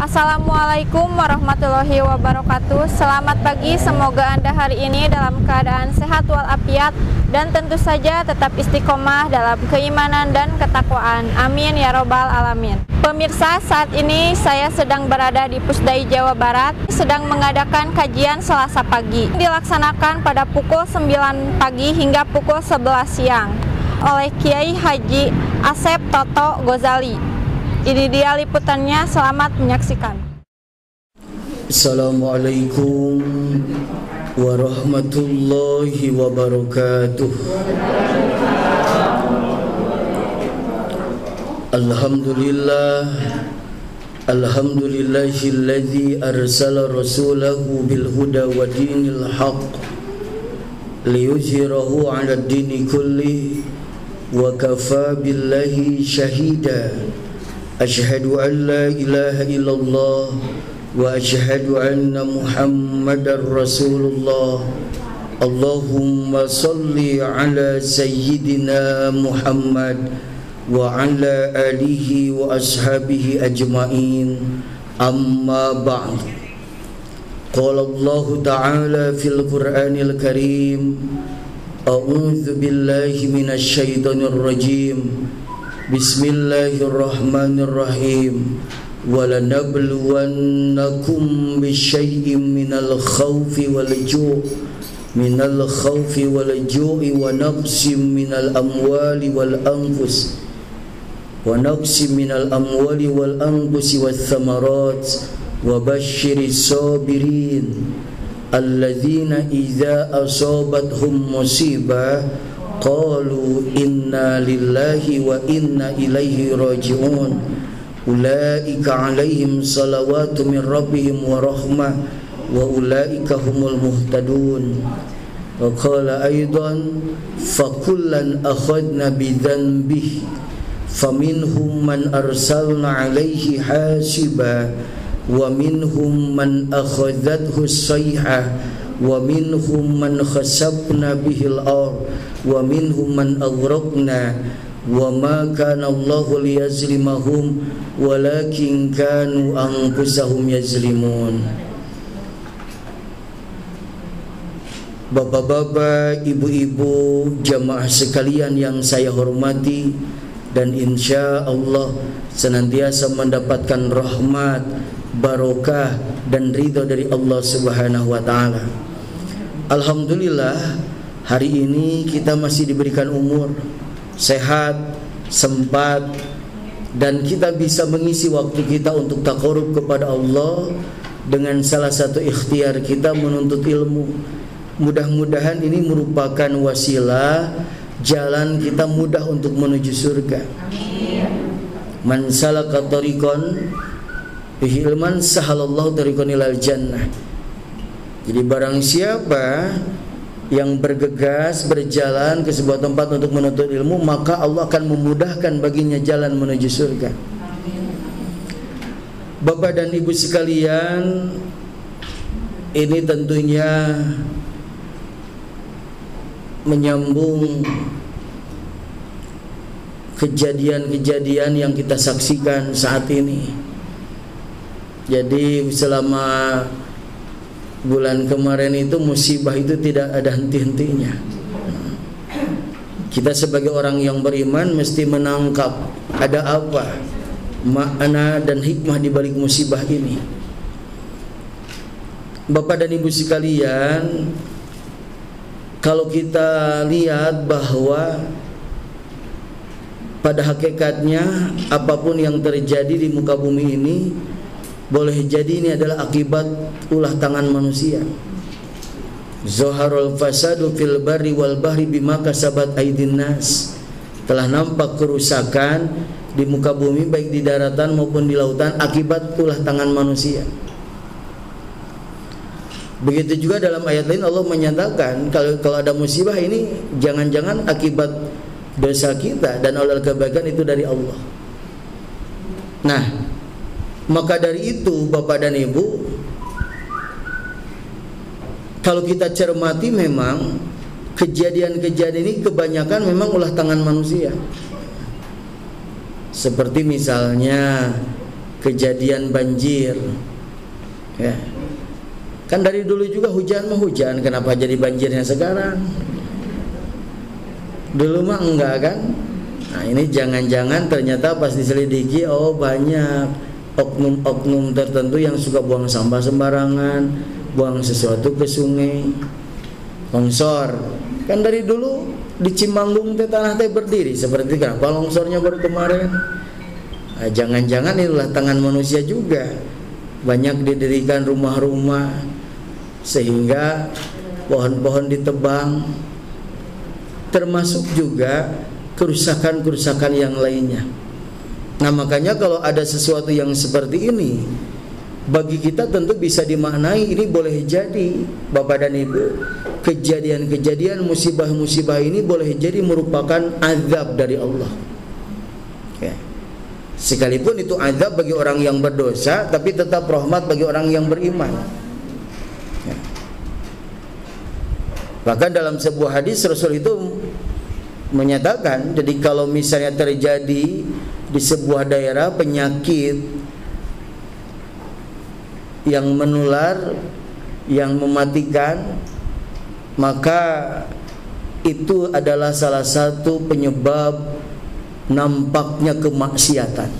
Assalamualaikum warahmatullahi wabarakatuh. Selamat pagi, semoga Anda hari ini dalam keadaan sehat walafiat dan tentu saja tetap istiqomah dalam keimanan dan ketakwaan. Amin ya robbal alamin. Pemirsa, saat ini saya sedang berada di Pusdai, Jawa Barat, sedang mengadakan kajian Selasa pagi. Dilaksanakan pada pukul 9 pagi hingga pukul 11 siang oleh Kiai Haji Asep Toto Ghazali. Ini dia liputannya, selamat menyaksikan. Assalamualaikum warahmatullahi wabarakatuh. Alhamdulillah, alhamdulillahilladzi arsala rasulahu bil huda wa dinil haqq liyuzhirahu 'ala ad-dini kulli wa kafa billahi shahida. Asyhadu an la ilaha illallah wa asyhadu anna Muhammadar Rasulullah. Allahumma salli ala sayyidina Muhammad wa ala alihi wa ashabihi ajma'in. Amma ba'd. Qala Allah ta'ala fil Qur'anil Karim, a'udzu billahi minasy syaithanir rajim. Bismillahirrahmanirrahim. Walanabluwannakum bisyai'in minal khawfi wal ju'i wa naqsim minal amwali wal anfusi wath thamarat wa basyiris sabirin alladzina idza asabathum musibah qalu inna lillahi wa inna ilaihi raji'un. Ulaika alaihim salawatu min rabbihim wa rahmah wa ulaika humul muhtadun. Wa qala aidan fakullan akhadna bidhanbihi faminhum man arsalna alaihi hasiba wa minhum man akhadathu as-sayhah wa minhum man khasabna bihil ardh wa minhum man aghraqna wa ma kana Allahu liyazlimahum walakin kanu anfusahum yazlimun. Bapak-bapak, ibu-ibu, jamaah sekalian yang saya hormati dan insya Allah senantiasa mendapatkan rahmat, barokah dan ridha dari Allah Subhanahu wa taala. Alhamdulillah, hari ini kita masih diberikan umur, sehat, sempat, dan kita bisa mengisi waktu kita untuk taqarrub kepada Allah dengan salah satu ikhtiar kita menuntut ilmu. Mudah-mudahan ini merupakan wasilah jalan kita mudah untuk menuju surga. Man salaka tariqan bihi ilman sahalallahu tariqan ilal jannah. Jadi barang siapa yang bergegas berjalan ke sebuah tempat untuk menuntut ilmu, maka Allah akan memudahkan baginya jalan menuju surga. Bapak dan Ibu sekalian, ini tentunya menyambung kejadian-kejadian yang kita saksikan saat ini. Jadi selama bulan kemarin itu musibah itu tidak ada henti-hentinya. Kita sebagai orang yang beriman mesti menangkap ada apa makna dan hikmah di balik musibah ini. Bapak dan Ibu sekalian, kalau kita lihat bahwa pada hakikatnya apapun yang terjadi di muka bumi ini boleh jadi ini adalah akibat ulah tangan manusia. Zaharul fasadu fil barri wal bahri bima kasabat aydin nas. Telah nampak kerusakan di muka bumi baik di daratan maupun di lautan akibat ulah tangan manusia. Begitu juga dalam ayat lain Allah menyatakan kalau ada musibah ini jangan-jangan akibat dosa kita dan oleh kebaikan itu dari Allah. Nah, maka dari itu Bapak dan Ibu, kalau kita cermati memang kejadian-kejadian ini kebanyakan memang ulah tangan manusia. Seperti misalnya kejadian banjir. Ya. Kan dari dulu juga hujan mah hujan, kenapa jadi banjirnya sekarang? Dulu mah enggak kan? Nah ini jangan-jangan ternyata pas diselidiki, oh banyak oknum-oknum tertentu yang suka buang sampah sembarangan, buang sesuatu ke sungai, longsor. Kan dari dulu di Cimanggung teh tanah teh berdiri seperti kenapa longsornya baru kemarin? Nah, jangan-jangan itulah tangan manusia juga. Banyak didirikan rumah-rumah sehingga pohon-pohon ditebang, termasuk juga kerusakan-kerusakan yang lainnya. Nah makanya kalau ada sesuatu yang seperti ini, bagi kita tentu bisa dimaknai ini boleh jadi Bapak dan Ibu, kejadian-kejadian musibah-musibah ini boleh jadi merupakan azab dari Allah. Ya. Sekalipun itu azab bagi orang yang berdosa, tapi tetap rahmat bagi orang yang beriman. Ya. Bahkan dalam sebuah hadis Rasul itu menyatakan, jadi kalau misalnya terjadi di sebuah daerah penyakit yang menular, yang mematikan, maka itu adalah salah satu penyebab nampaknya kemaksiatan.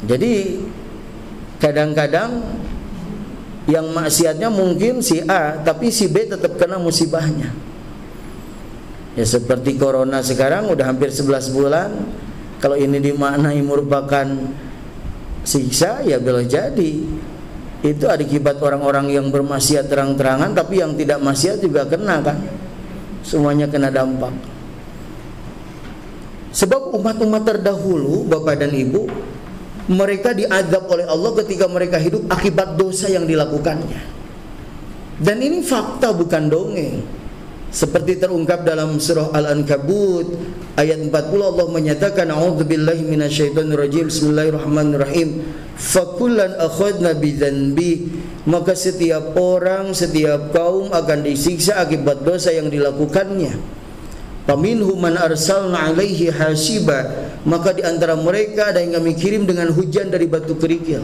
Jadi kadang-kadang yang maksiatnya mungkin si A, tapi si B tetap kena musibahnya. Ya seperti corona sekarang udah hampir 11 bulan. Kalau ini dimaknai merupakan siksa, ya boleh jadi itu akibat orang-orang yang bermaksiat terang-terangan, tapi yang tidak maksiat juga kena kan. Semuanya kena dampak. Sebab umat-umat terdahulu, Bapak dan Ibu, mereka diazab oleh Allah ketika mereka hidup akibat dosa yang dilakukannya. Dan ini fakta, bukan dongeng. Seperti terungkap dalam surah Al-Ankabut ayat 40, Allah menyatakan, a'udzubillahi minasyaitonirrajim, bismillahirrahmanirrahim, fakullan akhadna bidzanbi, maka setiap orang, setiap kaum akan disiksa akibat dosa yang dilakukannya. Faminhum man arsalna alaihi hasiba, maka di antara mereka ada yang kami kirim dengan hujan dari batu kerikil.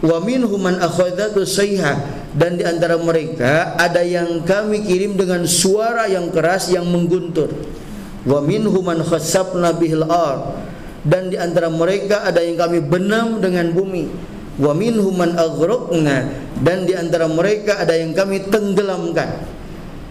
Wa minhum man akhadhatu sayha, dan di antara mereka ada yang kami kirim dengan suara yang keras yang mengguntur. Wa minhum man khassafna bihil ard, dan di antara mereka ada yang kami benam dengan bumi. Wa minhum man aghraqna, dan di antara mereka ada yang kami tenggelamkan.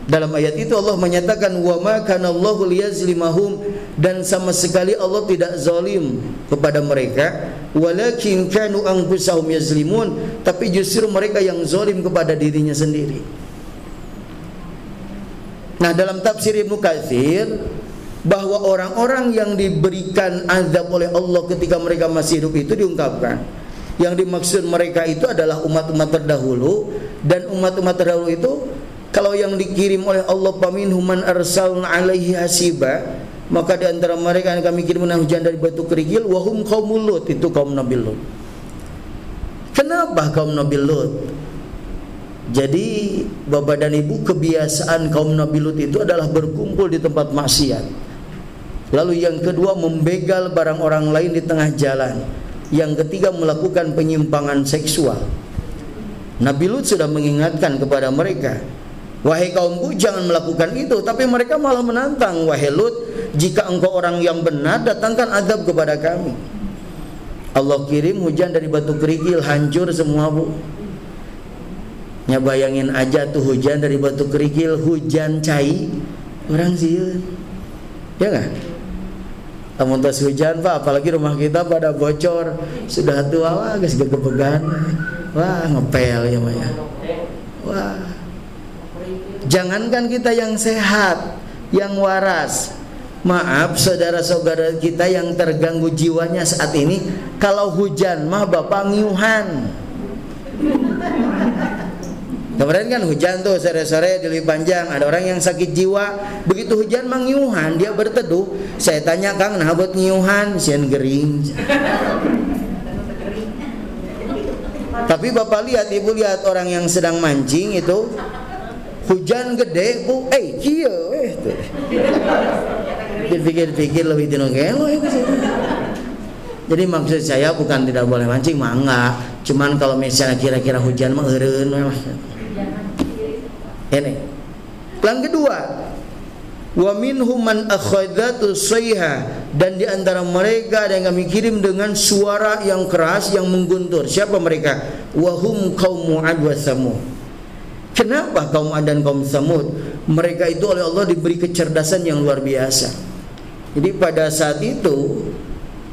Dalam ayat itu Allah menyatakan, wa ma kana Allahu liyazlimahum, dan sama sekali Allah tidak zalim kepada mereka, walakin kanu anfusahum yazlimun, tapi justru mereka yang zalim kepada dirinya sendiri. Nah, dalam tafsir Ibnu Katsir, bahwa orang-orang yang diberikan azab oleh Allah ketika mereka masih hidup itu diungkapkan, yang dimaksud mereka itu adalah umat-umat terdahulu. Dan umat-umat terdahulu itu, kalau yang dikirim oleh Allah, paminhum man arsalna alaihi hasiba, maka di antara mereka yang kami kirim hujan dari batu kerikil, wahum qaumul Lut, itu kaum Nabi Lut. Kenapa kaum Nabi Lut? Jadi Bapak dan Ibu, kebiasaan kaum Nabi Lut itu adalah berkumpul di tempat maksiat. Lalu yang kedua, membegal barang orang lain di tengah jalan. Yang ketiga, melakukan penyimpangan seksual. Nabi Lut sudah mengingatkan kepada mereka, wahai kaumku, jangan melakukan itu. Tapi mereka malah menantang, wahai Lut, jika engkau orang yang benar, datangkan azab kepada kami. Allah kirim hujan dari batu kerikil, hancur semua, Bu. Ya bayangin aja tuh, hujan dari batu kerikil, hujan cai, orang sieun, ya nggak? Amun tas hujan, Pak, apalagi rumah kita pada bocor, sudah tua, wah geus gegebegan, wah ngepel ya Maya, wah. Jangankan kita yang sehat, yang waras, maaf saudara-saudara kita yang terganggu jiwanya saat ini, kalau hujan mah bapak ngiuhan. Kemarin kan hujan tuh sore-sore di Leuwi Panjang, ada orang yang sakit jiwa, begitu hujan mah ngiuhan, dia berteduh. Saya tanya, Kang, nah buat ngiuhan, sieun gering. Tapi bapak lihat, ibu lihat orang yang sedang mancing itu, hujan gede, Bu, kieu tuh. Dipikir-pikir lebih tinu gelo itu sih. Jadi maksud saya bukan tidak boleh mancing, mah enggak. Cuman kalau misalnya kira-kira hujan mah eureun mah. Ini. Yang kedua, wa minhum man akhadhatu sayha, dan di antara mereka ada yang kami kirim dengan suara yang keras yang mengguntur. Siapa mereka? Wa hum qaum 'ad wa Tsamud. Kenapa kaum 'ad dan kaum Tsamud? Mereka itu oleh Allah diberi kecerdasan yang luar biasa. Jadi pada saat itu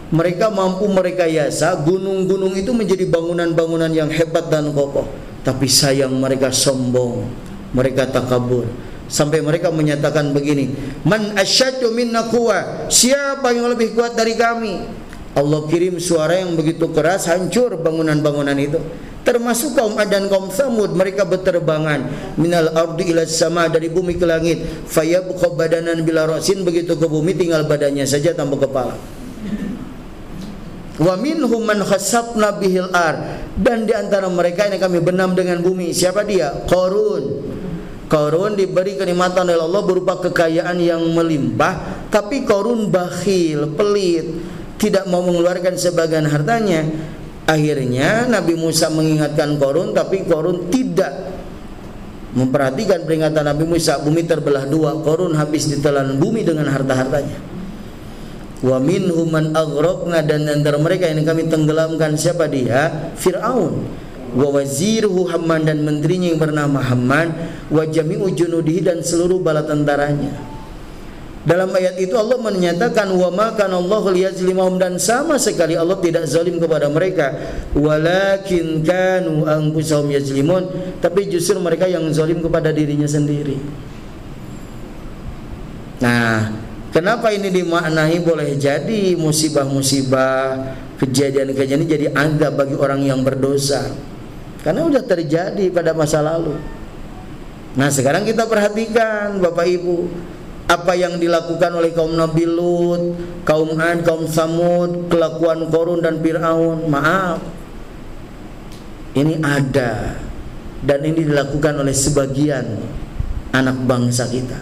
mereka mampu merekayasa gunung-gunung itu menjadi bangunan-bangunan yang hebat dan kokoh. Tapi sayang mereka sombong, mereka takabur. Sampai mereka menyatakan begini, man asyaddu minna quwwa, siapa yang lebih kuat dari kami? Allah kirim suara yang begitu keras, hancur bangunan-bangunan itu. Termasuk kaum 'Ad dan kaum Tsamud, mereka berterbangan minal ardi ila sama, dari bumi ke langit, fayabqa badanan bila ra'sin, begitu ke bumi tinggal badannya saja tanpa kepala. Wa minhum man khasafna bihil ar, dan di antara mereka yang kami benam dengan bumi. Siapa dia? Qarun. Qarun diberi kenikmatan oleh Allah berupa kekayaan yang melimpah, tapi Qarun bakhil, pelit, tidak mau mengeluarkan sebagian hartanya. Akhirnya Nabi Musa mengingatkan Qarun, tapi Qarun tidak memperhatikan peringatan Nabi Musa. Bumi terbelah dua, Qarun habis ditelan bumi dengan harta-hartanya. Wa minhum man aghraqna, dan antara mereka yang kami tenggelamkan. Siapa dia? Fir'aun. Wa waziruhu Hamman, dan menterinya yang bernama Hamman, wa jami'u junudihi, dan seluruh bala tentaranya. Dalam ayat itu Allah menyatakan wa ma kana Allahu liyazlimahum, dan sama sekali Allah tidak zalim kepada mereka, walakin kanu anfusahum yazlimun, tapi justru mereka yang zalim kepada dirinya sendiri. Nah, kenapa ini dimaknai boleh jadi musibah-musibah, kejadian-kejadian ini jadi azab bagi orang yang berdosa, karena sudah terjadi pada masa lalu. Nah, sekarang kita perhatikan Bapak Ibu, apa yang dilakukan oleh kaum Nabi Lut, kaum 'Ad, kaum Tsamud, kelakuan Qarun dan Fir'aun. Maaf, ini ada, dan ini dilakukan oleh sebagian anak bangsa kita.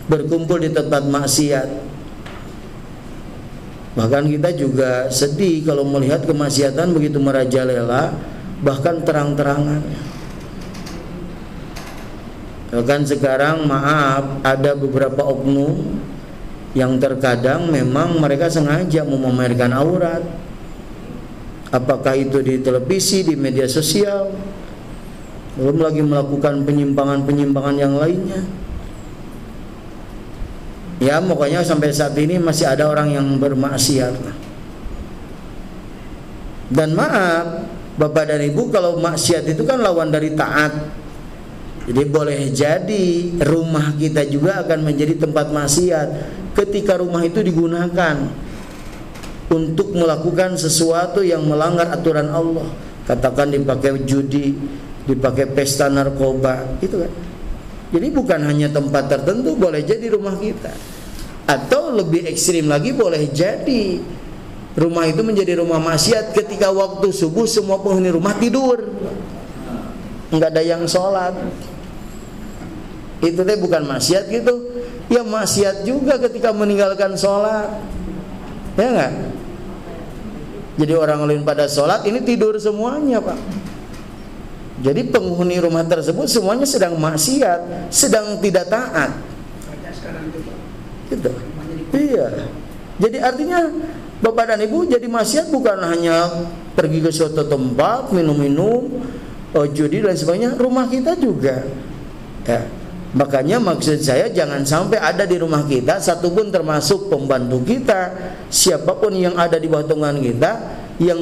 Berkumpul di tempat maksiat. Bahkan kita juga sedih kalau melihat kemaksiatan begitu merajalela, bahkan terang-terangan. Bahkan sekarang maaf, ada beberapa oknum yang terkadang memang mereka sengaja memamerkan aurat. Apakah itu di televisi, di media sosial, belum lagi melakukan penyimpangan-penyimpangan yang lainnya. Ya, pokoknya sampai saat ini masih ada orang yang bermaksiat. Dan maaf Bapak dan Ibu, kalau maksiat itu kan lawan dari taat. Jadi boleh jadi rumah kita juga akan menjadi tempat maksiat ketika rumah itu digunakan untuk melakukan sesuatu yang melanggar aturan Allah. Katakan dipakai judi, dipakai pesta narkoba, gitu kan. Jadi bukan hanya tempat tertentu, boleh jadi rumah kita. Atau lebih ekstrim lagi, boleh jadi rumah itu menjadi rumah maksiat ketika waktu subuh semua penghuni rumah tidur, nggak ada yang sholat. Itu teh bukan maksiat gitu. Ya maksiat juga ketika meninggalkan sholat, ya nggak? Jadi orang lain pada sholat, ini tidur semuanya, Pak. Jadi penghuni rumah tersebut semuanya sedang maksiat, sedang tidak taat. Gitu. Iya. Jadi artinya Bapak dan Ibu, jadi maksiat bukan hanya pergi ke suatu tempat, minum-minum, judi dan sebagainya, rumah kita juga. Ya. Makanya maksud saya jangan sampai ada di rumah kita satupun termasuk pembantu kita, siapapun yang ada di bawah tunggangan kita yang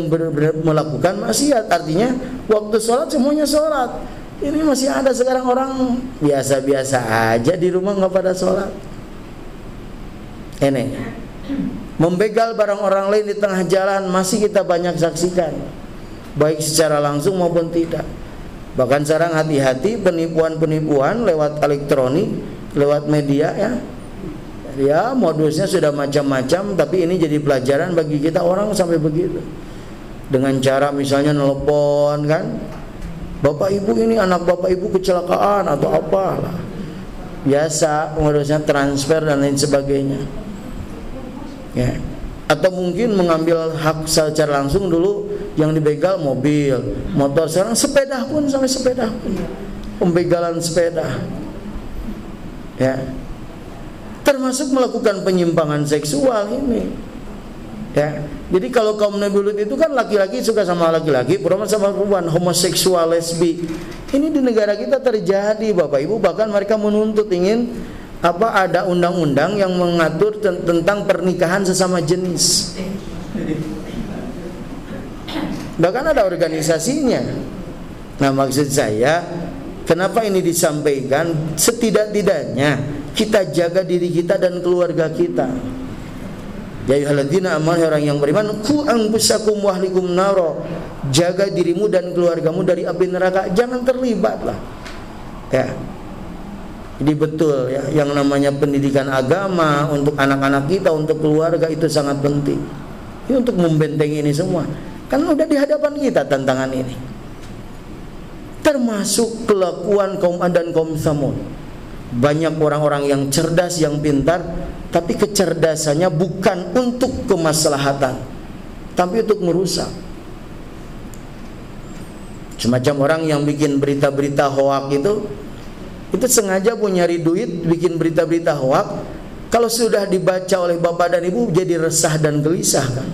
melakukan maksiat. Artinya waktu sholat semuanya sholat. Ini masih ada sekarang orang biasa-biasa aja di rumah nggak pada sholat. Ini membegal barang orang lain di tengah jalan masih kita banyak saksikan, baik secara langsung maupun tidak. Bahkan sekarang hati-hati penipuan-penipuan lewat elektronik, lewat media, ya. Ya, modusnya sudah macam-macam, tapi ini jadi pelajaran bagi kita orang sampai begitu. Dengan cara misalnya nelpon, kan, Bapak Ibu ini anak Bapak Ibu kecelakaan atau apalah. Biasa modusnya transfer dan lain sebagainya. Ya. Atau mungkin mengambil hak secara langsung dulu yang dibegal mobil, motor, sekarang sepeda pun, sampai sepeda pun, pembegalan sepeda, ya, termasuk melakukan penyimpangan seksual ini, ya. Jadi kalau kaum Nabi Lut itu kan laki-laki suka sama laki-laki, perempuan sama perempuan, homoseksual, lesbi. Ini di negara kita terjadi, Bapak Ibu, bahkan mereka menuntut ingin ada undang-undang yang mengatur tentang pernikahan sesama jenis. Bahkan ada organisasinya. Nah, maksud saya, kenapa ini disampaikan? Setidak-tidaknya kita jaga diri kita dan keluarga kita. Ya ayyuhalladzina amanu, orang yang beriman, qu anfusakum wa ahlikum naro. Jaga dirimu dan keluargamu dari api neraka, jangan terlibatlah. Ya. Jadi betul ya, yang namanya pendidikan agama untuk anak-anak kita, untuk keluarga itu sangat penting. Ini untuk membentengi ini semua. Kan udah di hadapan kita tantangan ini. Termasuk kelakuan kaum Ad dan kaum Tsamud. Banyak orang-orang yang cerdas, yang pintar, tapi kecerdasannya bukan untuk kemaslahatan, tapi untuk merusak. Semacam orang yang bikin berita-berita hoak itu sengaja pun nyari duit, bikin berita-berita hoak. Kalau sudah dibaca oleh bapak dan ibu jadi resah dan gelisah kan.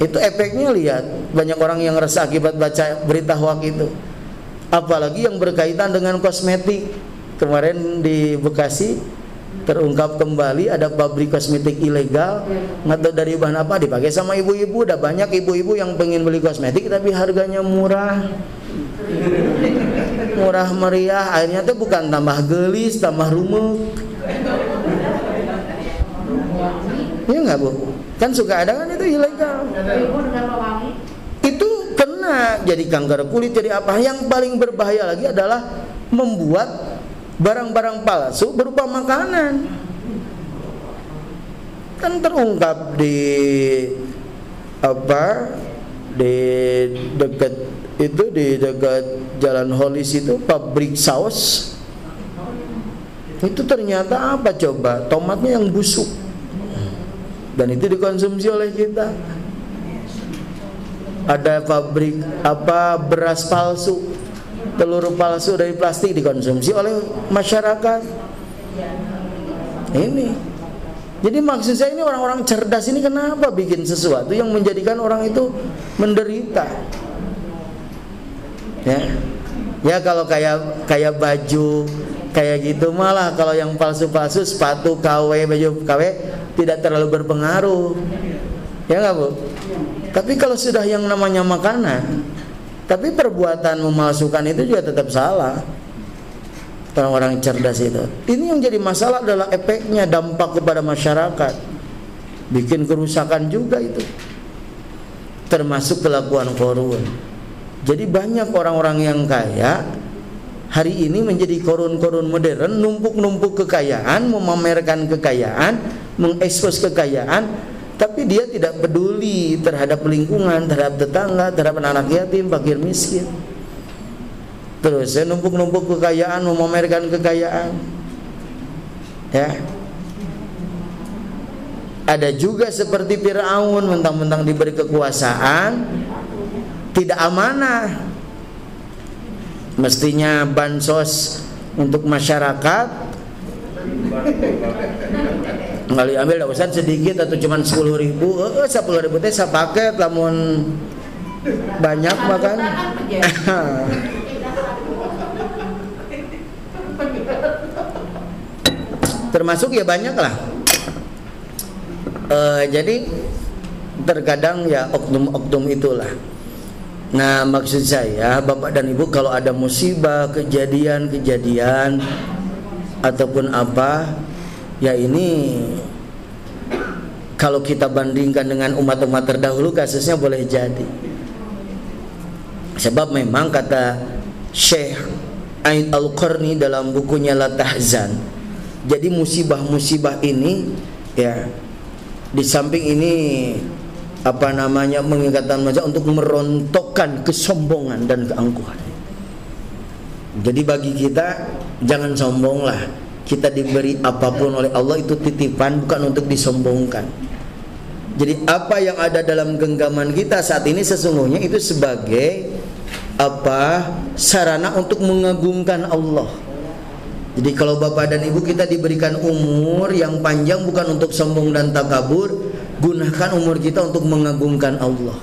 Itu efeknya, lihat, banyak orang yang resah akibat baca berita hoak itu. Apalagi yang berkaitan dengan kosmetik. Kemarin di Bekasi terungkap kembali ada pabrik kosmetik ilegal, nggak tahu dari bahan apa, dipakai sama ibu-ibu. Udah banyak ibu-ibu yang pengen beli kosmetik tapi harganya murah meriah, akhirnya tuh bukan tambah gelis, tambah rumuk. Iya nggak Bu? Kan suka ada kan itu ilegal. Itu kena jadi kanker kulit, jadi apa. Yang paling berbahaya lagi adalah membuat barang-barang palsu berupa makanan. Kan terungkap di dekat Jalan Holis itu pabrik saus. Itu ternyata apa coba? Tomatnya yang busuk. Dan itu dikonsumsi oleh kita. Ada pabrik beras palsu, telur palsu dari plastik dikonsumsi oleh masyarakat. Ini. Jadi maksud saya, ini orang-orang cerdas ini kenapa bikin sesuatu yang menjadikan orang itu menderita? Ya kalau kayak baju kayak gitu malah, kalau yang palsu-palsu, sepatu KW, baju KW tidak terlalu berpengaruh. Ya enggak Bu? Tapi kalau sudah yang namanya makanan, tapi perbuatan memalsukan itu juga tetap salah. Orang-orang cerdas itu. Ini yang jadi masalah adalah efeknya, dampak kepada masyarakat. Bikin kerusakan juga itu. Termasuk kelakuan korun. Jadi banyak orang-orang yang kaya hari ini menjadi korun-korun modern, numpuk-numpuk kekayaan, memamerkan kekayaan, mengekspos kekayaan, tapi dia tidak peduli terhadap lingkungan, terhadap tetangga, terhadap anak yatim, fakir miskin. Terus numpuk-numpuk kekayaan, memamerkan kekayaan. Ya. Ada juga seperti Firaun, mentang-mentang diberi kekuasaan, tidak amanah. Mestinya bansos untuk masyarakat, nggak diambil, urusan sedikit atau cuma 10.000. 10.000 teh sapaket, lamun banyak makan. Termasuk ya banyak lah. Jadi terkadang ya oknum-oknum itulah. Nah, maksud saya Bapak dan Ibu, kalau ada musibah, kejadian ataupun apa, ya ini kalau kita bandingkan dengan umat-umat terdahulu kasusnya boleh jadi. Sebab memang kata Syekh Ain Al-Qarni dalam bukunya La Tahzan, jadi musibah-musibah ini ya, di samping ini mengingatkan manusia untuk merontokkan kesombongan dan keangkuhan. Jadi bagi kita jangan sombong lah. kita diberi apapun oleh Allah itu titipan, bukan untuk disombongkan. Jadi apa yang ada dalam genggaman kita saat ini sesungguhnya itu sebagai sarana untuk mengagungkan Allah. Jadi kalau bapak dan ibu kita diberikan umur yang panjang bukan untuk sombong dan takabur, gunakan umur kita untuk mengagungkan Allah.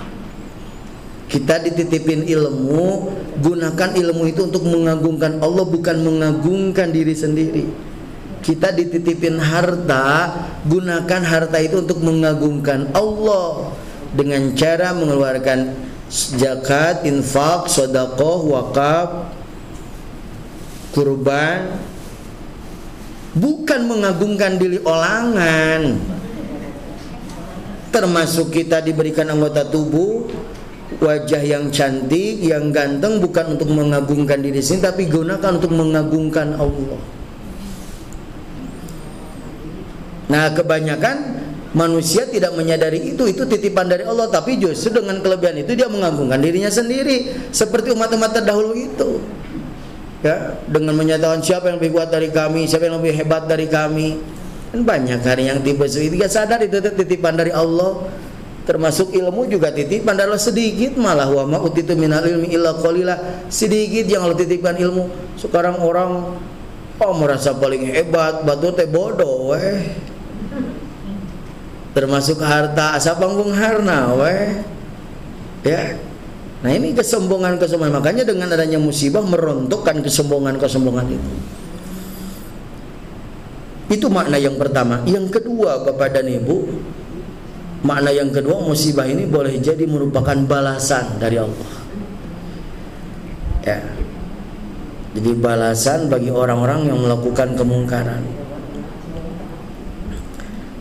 Kita dititipin ilmu, gunakan ilmu itu untuk mengagungkan Allah, bukan mengagungkan diri sendiri. Kita dititipin harta, gunakan harta itu untuk mengagungkan Allah dengan cara mengeluarkan zakat, infak, sedekah, wakaf, kurban, bukan mengagungkan diri olangan. Termasuk kita diberikan anggota tubuh, wajah yang cantik, yang ganteng, bukan untuk mengagungkan diri sendiri, tapi gunakan untuk mengagungkan Allah. Nah, kebanyakan manusia tidak menyadari itu titipan dari Allah, tapi justru dengan kelebihan itu dia mengagungkan dirinya sendiri, seperti umat-umat terdahulu itu. Ya, dengan menyatakan siapa yang lebih kuat dari kami, siapa yang lebih hebat dari kami. Dan banyak hari yang tiba itu gak sadar itu titipan dari Allah. Termasuk ilmu juga titipan dari Allah, sedikit malah, wa ma utitu minal ilmi illa qalila, sedikit yang Allah titipkan ilmu. Sekarang orang merasa paling hebat, batu teh bodoh weh. Termasuk harta asa panggung harna weh. Ya. Nah, ini kesombongan-kesombongan. Makanya dengan adanya musibah merontokkan kesombongan-kesombongan itu. Itu makna yang pertama. Yang kedua, Bapak dan Ibu, makna yang kedua, musibah ini boleh jadi merupakan balasan dari Allah. Ya. Jadi balasan bagi orang-orang yang melakukan kemungkaran.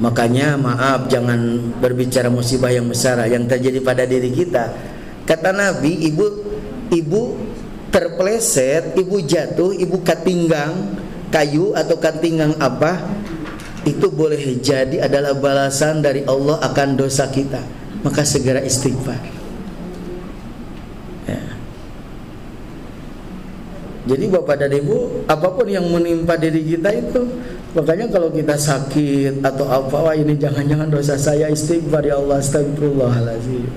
Makanya maaf, jangan berbicara musibah yang besar yang terjadi pada diri kita. Kata Nabi, ibu terpleset, ibu jatuh, ibu katinggang kayu atau katinggang apa, itu boleh jadi adalah balasan dari Allah akan dosa kita. Maka segera istighfar. Ya. Jadi Bapak dan Ibu, apapun yang menimpa diri kita itu, makanya kalau kita sakit atau apa, wah ini jangan-jangan dosa saya, istighfar, ya Allah, astagfirullahaladzim.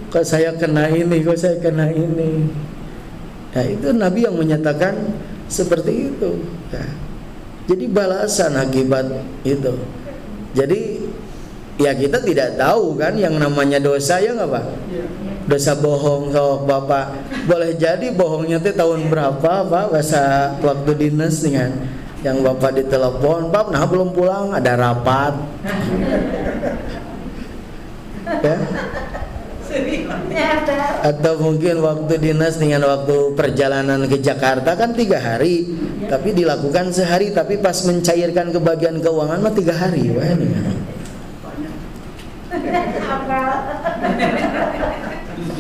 Kok saya kena ini, kok saya kena ini. Ya, itu Nabi yang menyatakan seperti itu. Ya. Jadi balasan akibat itu. Jadi ya kita tidak tahu kan yang namanya dosa, ya nggak Pak? Dosa bohong, so Bapak. Boleh jadi bohongnya itu tahun berapa Pak? Bahasa waktu dinas dengan yang Bapak ditelepon, Pak, nah belum pulang, ada rapat. Ya. Atau mungkin waktu dinas dengan waktu perjalanan ke Jakarta kan 3 hari, tapi dilakukan sehari, tapi pas mencairkan kebagian keuangan mah 3 hari. Wah, ini.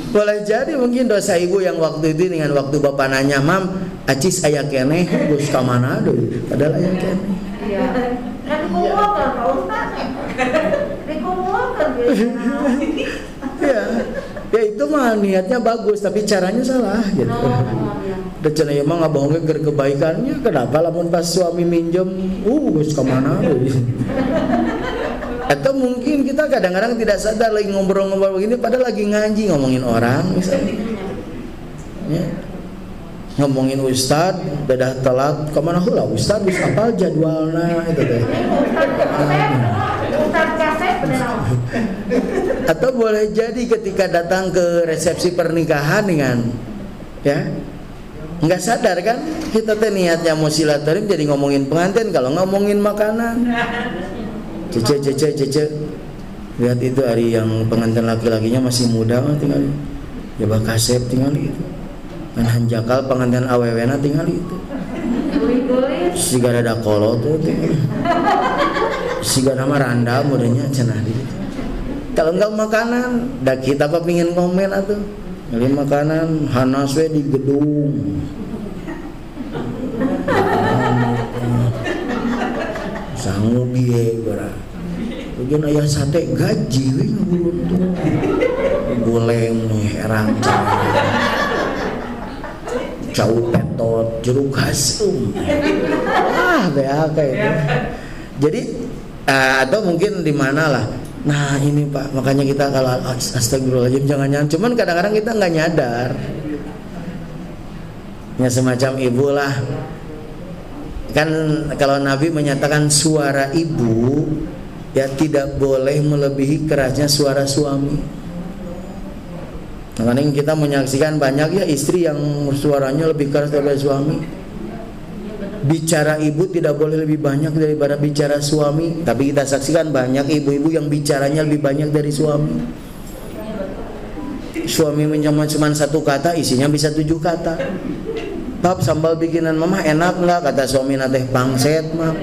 Boleh jadi mungkin dosa ibu yang waktu itu dengan waktu bapak nanya, Mam, acis aya keneh, gus ka mana deui? Padahal aya keneh. Iya. Dikumpulkan Pak Ustaz. Dikumpulkan. Ya itu mah niatnya bagus, tapi caranya salah gitu. Da cenah ieu mah ngabohongkeun keur kebaikannya, kenapa lamun pas suami minjem, gus ka mana deui? Atau mungkin kita kadang-kadang tidak sadar lagi ngobrol-ngobrol begini, padahal lagi ngaji ngomongin orang misalnya. Ya. Ngomongin ustad, beda telat, kemana hula ustad, bis apa jadwalnya itu deh. Atau boleh jadi ketika datang ke resepsi pernikahan dengan, ya, nggak sadar kan kita teh niatnya mau silaturahim jadi ngomongin pengantin, kalau ngomongin makanan. Cece, lihat itu hari yang pengantin laki-lakinya masih muda kan tinggal coba kasep tinggal itu kan hanjakal pengantin awewena tinggal itu siga ada kolo tuh tinggal siga nama randa mudanya cenah di itu. Kalau enggak makanan dah kita apa pingin komen atuh ngelih makanan hanas we di gedung sanggup biaya barang. Bagian ayah sate gaji, we ngabuluntung. Goleng nih herang. Cau petot jeruk hasum. BHK itu. Jadi atau mungkin di mana lah. Nah ini Pak, makanya kita kalau astagfirullahaladzim jangan-jangan. Cuman kadang-kadang kita nggak nyadar. Ya semacam ibu lah. Kan kalau Nabi menyatakan suara ibu ya tidak boleh melebihi kerasnya suara suami. Makanya kita menyaksikan banyak ya istri yang suaranya lebih keras daripada suami. Bicara ibu tidak boleh lebih banyak daripada bicara suami. Tapi kita saksikan banyak ibu-ibu yang bicaranya lebih banyak dari suami. Suami menyampaikan cuma 1 kata, isinya bisa 7 kata. Bab sambal bikinan mama enak nggak? Kata suami nateh pangset mah.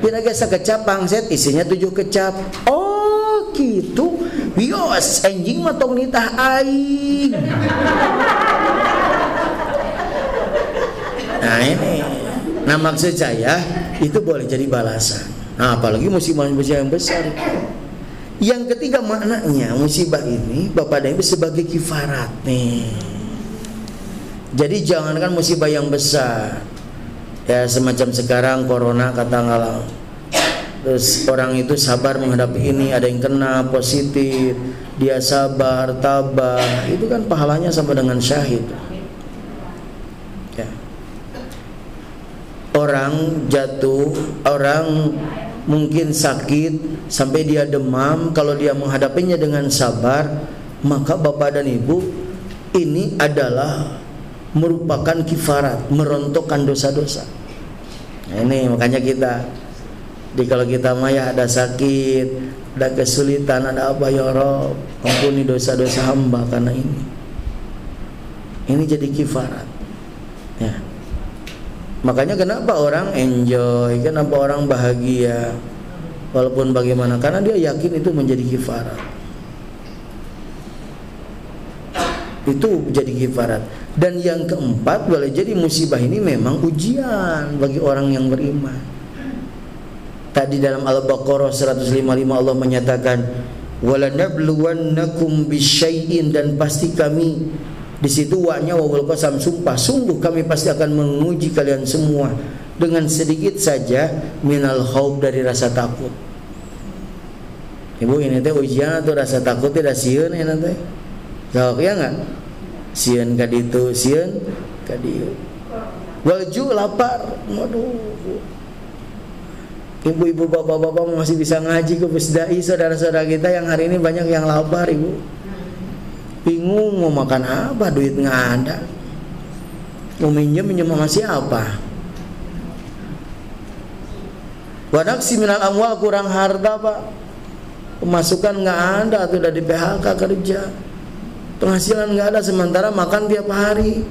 Bila geus sakecap pangset, isinya 7 kecap. Oh gitu. Bios anjing mah tong nitah aing. Nah ini. Nah maksud saya itu boleh jadi balasan. Nah apalagi musibah yang besar. Yang ketiga maknanya musibah ini Bapak dan Ibu sebagai kifarat nih. Jadi jangankan musibah yang besar. Ya semacam sekarang corona katakanlah. Terus orang itu sabar menghadapi ini, ada yang kena positif, dia sabar, tabah, itu kan pahalanya sama dengan syahid. Ya. Orang jatuh, orang mungkin sakit sampai dia demam, kalau dia menghadapinya dengan sabar, maka Bapak dan Ibu ini adalah merupakan kifarat, merontokkan dosa-dosa. Nah, ini makanya kita kalau kita maya ada sakit, ada kesulitan, ada apa ya Rob, ampuni dosa-dosa hamba karena ini. Ini jadi kifarat. Ya. Makanya kenapa orang enjoy, kenapa orang bahagia, walaupun bagaimana, karena dia yakin itu menjadi kifarat. Itu jadi kifarat. Dan yang keempat, boleh jadi musibah ini memang ujian bagi orang yang beriman. Tadi dalam Al-Baqarah 155 Allah menyatakan walanabluwannakum bisyai'in, dan pasti kami, di situ wa'nya wawul qasam, sumpah, sungguh kami pasti akan menguji kalian semua dengan sedikit saja minal khauf, dari rasa takut. Ibu ini teh ujian atau rasa takut tidak sieun ya teh. Jawab ya enggak? Sieun ka ditu, sieun ka dieu. Walju lapar. Waduh. Ibu-ibu, bapak-bapak masih bisa ngaji ke Pusdai, saudara-saudara kita yang hari ini banyak yang lapar, Ibu. Bingung mau makan apa, duit nggak ada. Mau minjem sama siapa? Wanaksi minal amwal, kurang harta Pak. Pemasukan nggak ada, atau udah di PHK kerja. Penghasilan nggak ada, sementara makan tiap hari.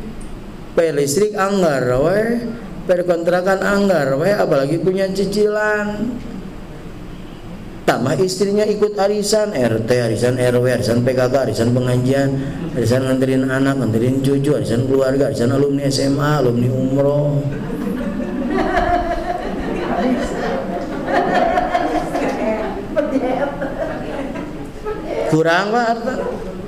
Bayar listrik anggar, weh. Perkontrakan anggar, apalagi punya cicilan. Tambah istrinya ikut arisan RT, arisan RW, arisan PKK, arisan pengajian, arisan nganterin anak, nganterin cucu, arisan keluarga, arisan alumni SMA, alumni umroh. Kurang Pak harta.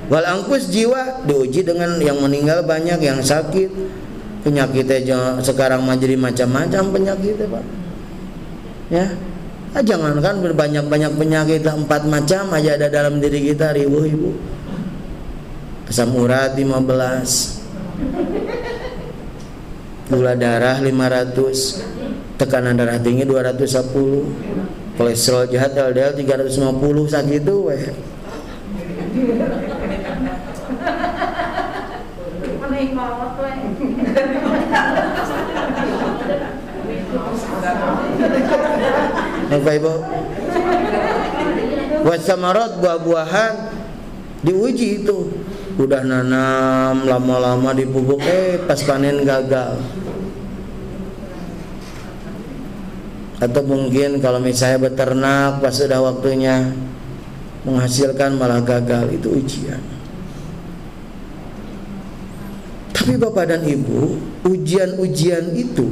Wal angkus jiwa diuji dengan yang meninggal banyak, yang sakit. Penyakitnya sekarang jadi macam-macam penyakitnya Pak. Ya, jangankan berbanyak-banyak penyakit, 4 macam aja ada dalam diri kita, ribu Ibu. Asam urat 15, gula darah 500, tekanan darah tinggi 210, kolesterol jahat LDL 350, sakitu weh. Bapak Ibu, wasamarat, buah-buahan diuji itu. Udah nanam lama-lama dipupuk, pas panen gagal. Atau mungkin kalau misalnya beternak, pas sudah waktunya menghasilkan malah gagal, itu ujian. Tapi Bapak dan Ibu, ujian-ujian itu,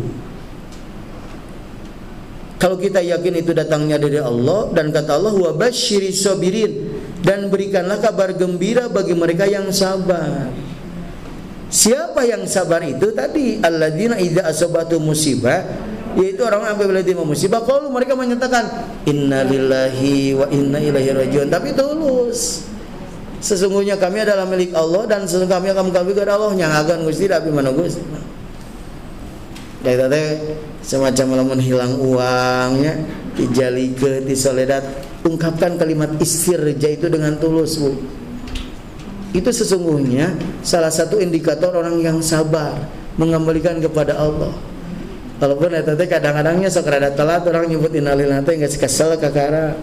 kalau kita yakin itu datangnya dari Allah, dan kata Allah wa basyiris sabirin, dan berikanlah kabar gembira bagi mereka yang sabar. Siapa yang sabar itu tadi? Alladzina idza asabatu musibah, yaitu orang apabila terima musibah, kalau mereka menyatakan innalillahi wa inna ilaihi rajiun, tapi tulus. Sesungguhnya kami adalah milik Allah dan sesungguhnya kami akan kepada Allah, nyangagan Gusti tapi mana Gusti. Dari tadi semacam lamun hilang uangnya, dijalikeun di soledad, ungkapkan kalimat istirja itu dengan tulus, Bu. Itu sesungguhnya salah satu indikator orang yang sabar, mengembalikan kepada Allah. Walaupun eta teh kadang-kadangnya sok rada telat orang nyebut innalillahi teh geus kesel kakara.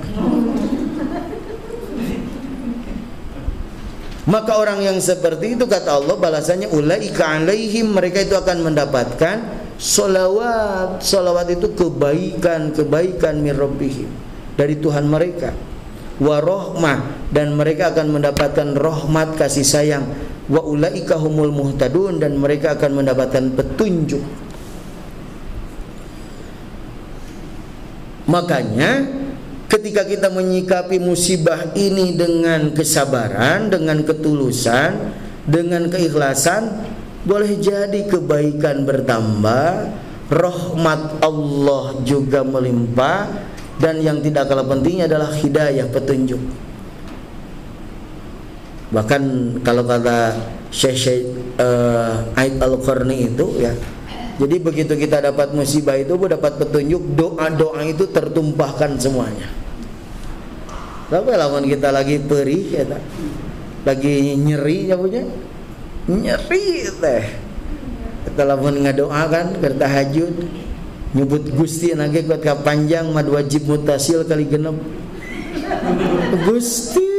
Maka orang yang seperti itu kata Allah balasannya ulaika alaihim, mereka itu akan mendapatkan sholawat. Sholawat itu kebaikan min rabbihim, dari Tuhan mereka. Wa rahmah, dan mereka akan mendapatkan rahmat kasih sayang. Wa ulaika humul muhtadun, dan mereka akan mendapatkan petunjuk. Makanya ketika kita menyikapi musibah ini dengan kesabaran, dengan ketulusan, dengan keikhlasan, boleh jadi kebaikan bertambah, rahmat Allah juga melimpah, dan yang tidak kalah pentingnya adalah hidayah, petunjuk. Bahkan kalau kata Syekh Aid Al-Qarni itu ya, jadi begitu kita dapat musibah itu, dapat petunjuk, doa-doa itu tertumpahkan semuanya. Tapi lawan kita lagi perih ya, lagi nyeri ya punya, nyeri teh. Kita lawan ngadoakan bertahajud, nyebut Gusti nage kuat ka panjang mad wajib mutasil kali genep. Gusti.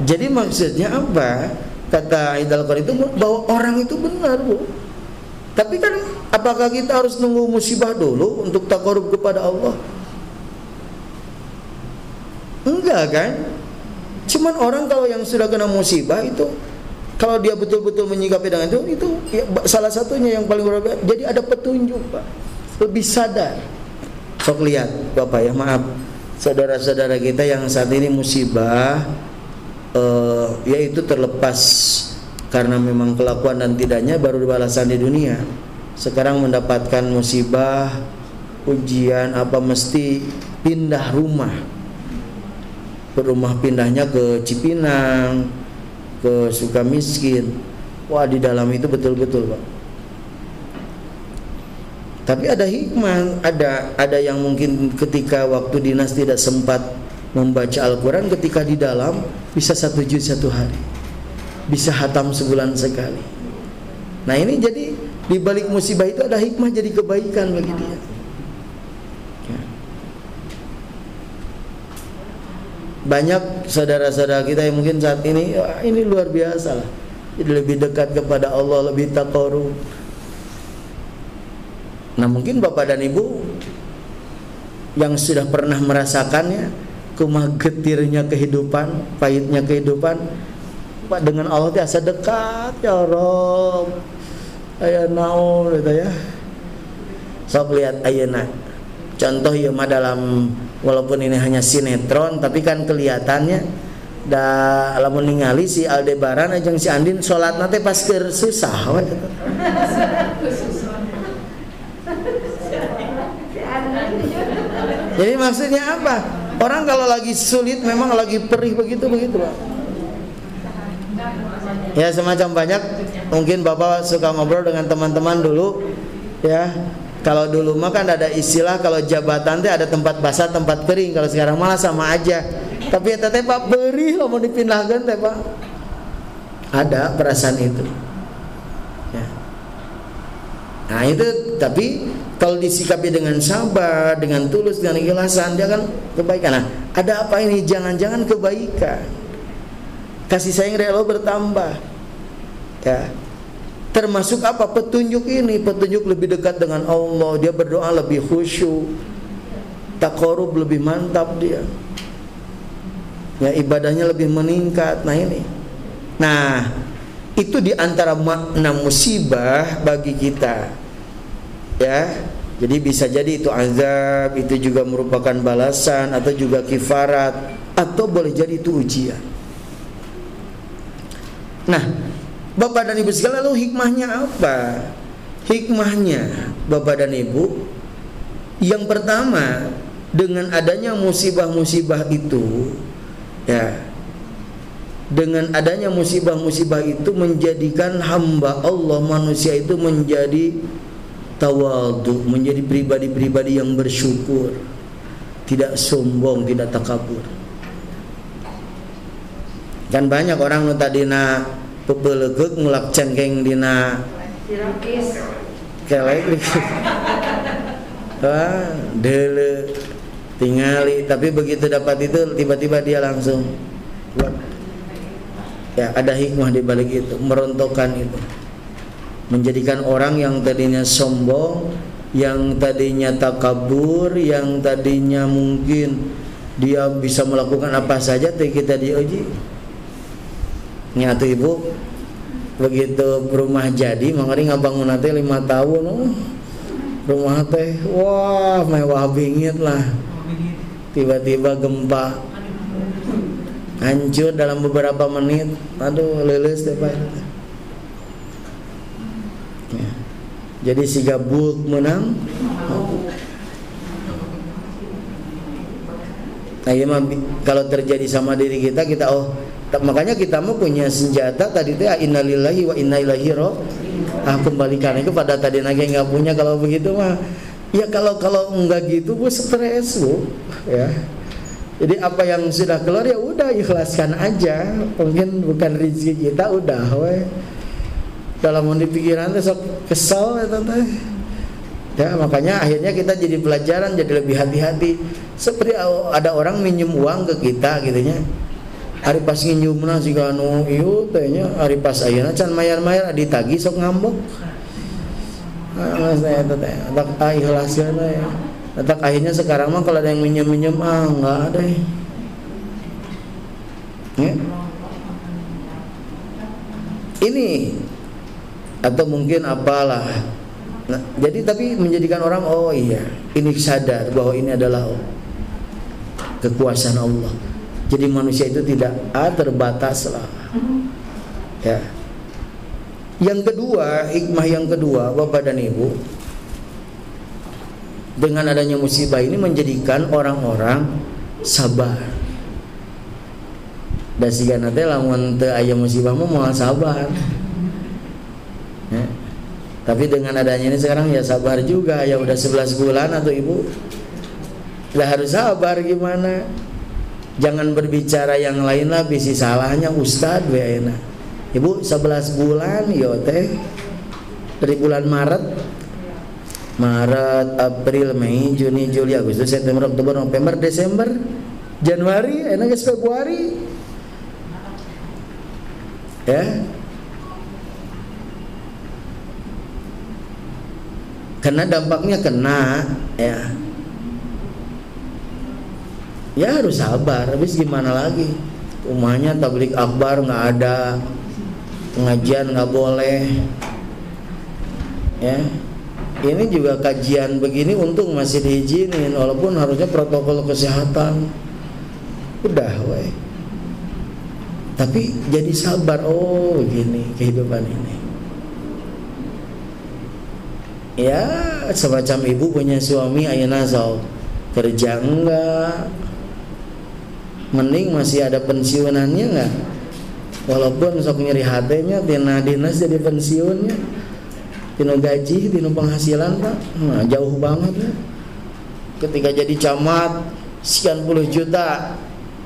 Jadi maksudnya apa? Kata Idal Qari itu bahwa orang itu benar, Bu. Tapi kan apakah kita harus nunggu musibah dulu untuk taqarrub kepada Allah? Enggak kan? Cuman orang kalau yang sudah kena musibah itu, kalau dia betul-betul menyikapi dengan itu ya, salah satunya yang paling berbeda, jadi ada petunjuk, Pak. Lebih sadar. Sok lihat Bapak ya, maaf saudara-saudara kita yang saat ini musibah, yaitu terlepas karena memang kelakuan dan tidaknya baru balasan di dunia. Sekarang mendapatkan musibah, ujian apa, mesti pindah rumah. Rumah pindahnya ke Cipinang, ke Sukamiskin. Wah, di dalam itu betul-betul, Pak. Tapi ada hikmah, ada yang mungkin ketika waktu dinas tidak sempat membaca Al-Quran, ketika di dalam bisa 1 juz 1 hari, bisa hatam sebulan sekali. Nah ini jadi di balik musibah itu ada hikmah, jadi kebaikan bagi dia. Ya. Banyak saudara-saudara kita yang mungkin saat ini, ini luar biasa lah, jadi lebih dekat kepada Allah, lebih taqarrub. Nah mungkin Bapak dan Ibu yang sudah pernah merasakannya, kumaha getirnya kehidupan, pahitnya kehidupan, Pak, dengan Allah itu asa dekat ya Rob. Aya naon gitu ya. Sok lihat ayeuna. Contoh ieu mah dalam, walaupun ini hanya sinetron tapi kan kelihatannya da lamun ningali si Aldebaran jeung si Andin salatna teh pas keur susah we gitu. Jadi maksudnya apa? Orang kalau lagi sulit, memang lagi perih begitu Pak. Ya semacam banyak, mungkin Bapak suka ngobrol dengan teman-teman dulu, ya. Kalau dulu mah kan ada istilah kalau jabatan teh ada tempat basah, tempat kering. Kalau sekarang malah sama aja. Tapi eta teh Pak perih mau dipindahkeun teh Pak. Ada perasaan itu. Ya. Nah itu, tapi kalau disikapi dengan sabar, dengan tulus, dengan ikhlasan, dia kan kebaikan. Nah, ada apa ini? Jangan-jangan kebaikan. Kasih sayang dari Allah bertambah. Ya. Termasuk apa? Petunjuk ini, petunjuk lebih dekat dengan Allah. Dia berdoa lebih khusyuk, taqarrub lebih mantap dia. Ya, ibadahnya lebih meningkat. Nah ini. Nah, itu di antara makna musibah bagi kita. Ya, jadi bisa jadi itu azab, itu juga merupakan balasan atau juga kifarat atau boleh jadi itu ujian. Nah, Bapak dan Ibu sekalian, lalu hikmahnya apa? Hikmahnya Bapak dan Ibu, yang pertama, dengan adanya musibah-musibah itu, ya, dengan adanya musibah-musibah itu menjadikan hamba Allah, manusia itu menjadi tawadhu, menjadi pribadi-pribadi yang bersyukur, tidak sombong, tidak takabur. Kan banyak orang nu tadina pepelegeuk mulak cengkeng dina kelek. Wah, deule tingali, tapi begitu dapat itu tiba-tiba dia langsung keluar. Ya, ada hikmah di balik itu, merontokkan itu. Menjadikan orang yang tadinya sombong, yang tadinya takabur, yang tadinya mungkin dia bisa melakukan apa saja, tapi kita diuji. Nyatu Ibu, begitu rumah jadi, mangari ngabangun teh 5 tahun, rumah teh wah mewah bingit lah, tiba-tiba gempa, hancur dalam beberapa menit. Aduh, leles deh Pak. Ya. Jadi si gabuk menang. Nah, ya, kalau terjadi sama diri kita, makanya kita mau punya senjata tadi teh innalillahi wa inna ilaihi raji'un. Kembalikan itu pada tadi lagi nggak punya. Kalau begitu mah ya, kalau enggak gitu Bu stres Bu, ya. Jadi apa yang sudah keluar ya udah ikhlaskan aja. Mungkin bukan rezeki kita, udah we. Dalam di pikiran teh sok kesel eta teh. Ya, makanya akhirnya kita jadi pelajaran, jadi lebih hati-hati. Seperti ada orang minjem uang ke kita gitu nya. Hari pas nginjumna siga anu ieu teh nya, hari pas ayeuna can mayar-mayar ditagih sok ngambek. Saya eta teh, tak ikhlaskeun we. Tak akhirnya sekarang mah kalau ada yang minjem-minjem enggak ada. Ya. Ini atau mungkin apalah. Nah, jadi tapi menjadikan orang oh iya, ini sadar bahwa ini adalah kekuasaan Allah. Jadi manusia itu tidak terbatas lah. Ya. Yang kedua, hikmah yang kedua, Bapak dan Ibu, dengan adanya musibah ini menjadikan orang-orang sabar. Dan sigana teh lamun teu aya musibah mah moal sabar. Ya. Tapi dengan adanya ini sekarang ya sabar juga, ya udah 11 bulan atau Ibu. Udah harus sabar gimana? Jangan berbicara yang lain lah, bisi salahnya Ustadz we ayeuna. Ibu 11 bulan yo teh dari bulan Maret, April, Mei, Juni, Juli, Agustus, September, Oktober, November, Desember, Januari, ayeuna geus Februari. Ya. Karena dampaknya kena, ya. Ya harus sabar, habis gimana lagi? Rumahnya tablik akbar nggak ada, pengajian nggak boleh, ya. Ini juga kajian begini untung masih diizinin, walaupun harusnya protokol kesehatan. Udah, weh. Tapi jadi sabar, oh begini kehidupan ini. Ya semacam ibu punya suami ayeuna sok kerja enggak, mending masih ada pensiunannya enggak, walaupun sok nyeri hatenya tina dinas jadi pensiunnya, tina gaji, tina penghasilan Pak, nah, jauh banget ya. Ketika jadi camat sekian puluh juta,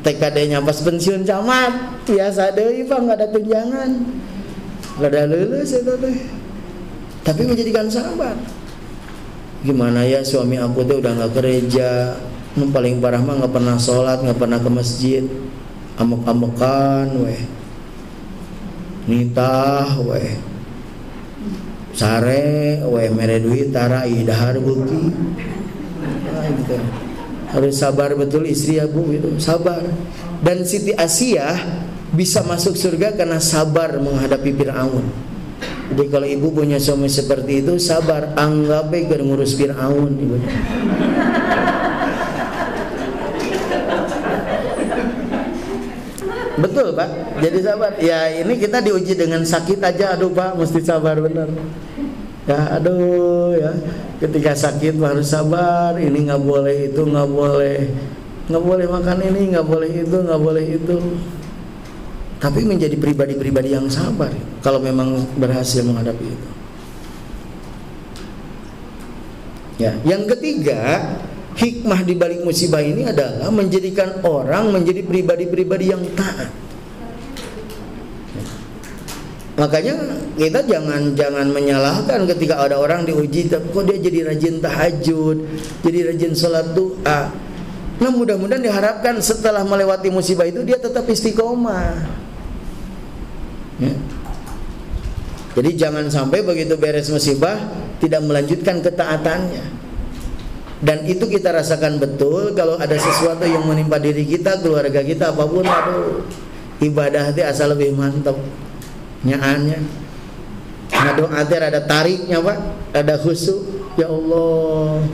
TKD-nya pas pensiun camat biasa deui Pak, nggak ada tunjangan, nggak ada lulus itu teh. Tapi menjadikan sahabat. Gimana ya suami aku tuh udah nggak kerja, paling parah mah nggak pernah sholat, nggak pernah ke masjid, amok-amokan, weh, nitah, weh, sare, weh, mere duit, tara, idahar bukti, nah, gitu. Harus sabar betul istri ya Bu, itu sabar. Dan Siti Asiyah bisa masuk surga karena sabar menghadapi Fir'aun. Jadi kalau ibu punya suami seperti itu, sabar, anggap aja ngurus Fir'aun ibu. Betul Pak, jadi sabar. Ya ini kita diuji dengan sakit aja, aduh Pak, mesti sabar benar. Ya aduh ya, ketika sakit harus sabar. Ini nggak boleh, itu nggak boleh makan ini, nggak boleh itu. Tapi menjadi pribadi-pribadi yang sabar kalau memang berhasil menghadapi itu. Ya, yang ketiga, hikmah di balik musibah ini adalah menjadikan orang menjadi pribadi-pribadi yang taat. Makanya kita jangan menyalahkan ketika ada orang diuji, kok dia jadi rajin tahajud, jadi rajin sholat doa. Nah mudah-mudahan diharapkan setelah melewati musibah itu dia tetap istiqomah. Ya. Jadi jangan sampai begitu beres musibah tidak melanjutkan ketaatannya. Dan itu kita rasakan betul kalau ada sesuatu yang menimpa diri kita, keluarga kita, apapun, aduh, ibadah itu asal lebih mantap. Nyaannya ngadoa teh ada tariknya Pak, ada khusyuk. Ya Allah,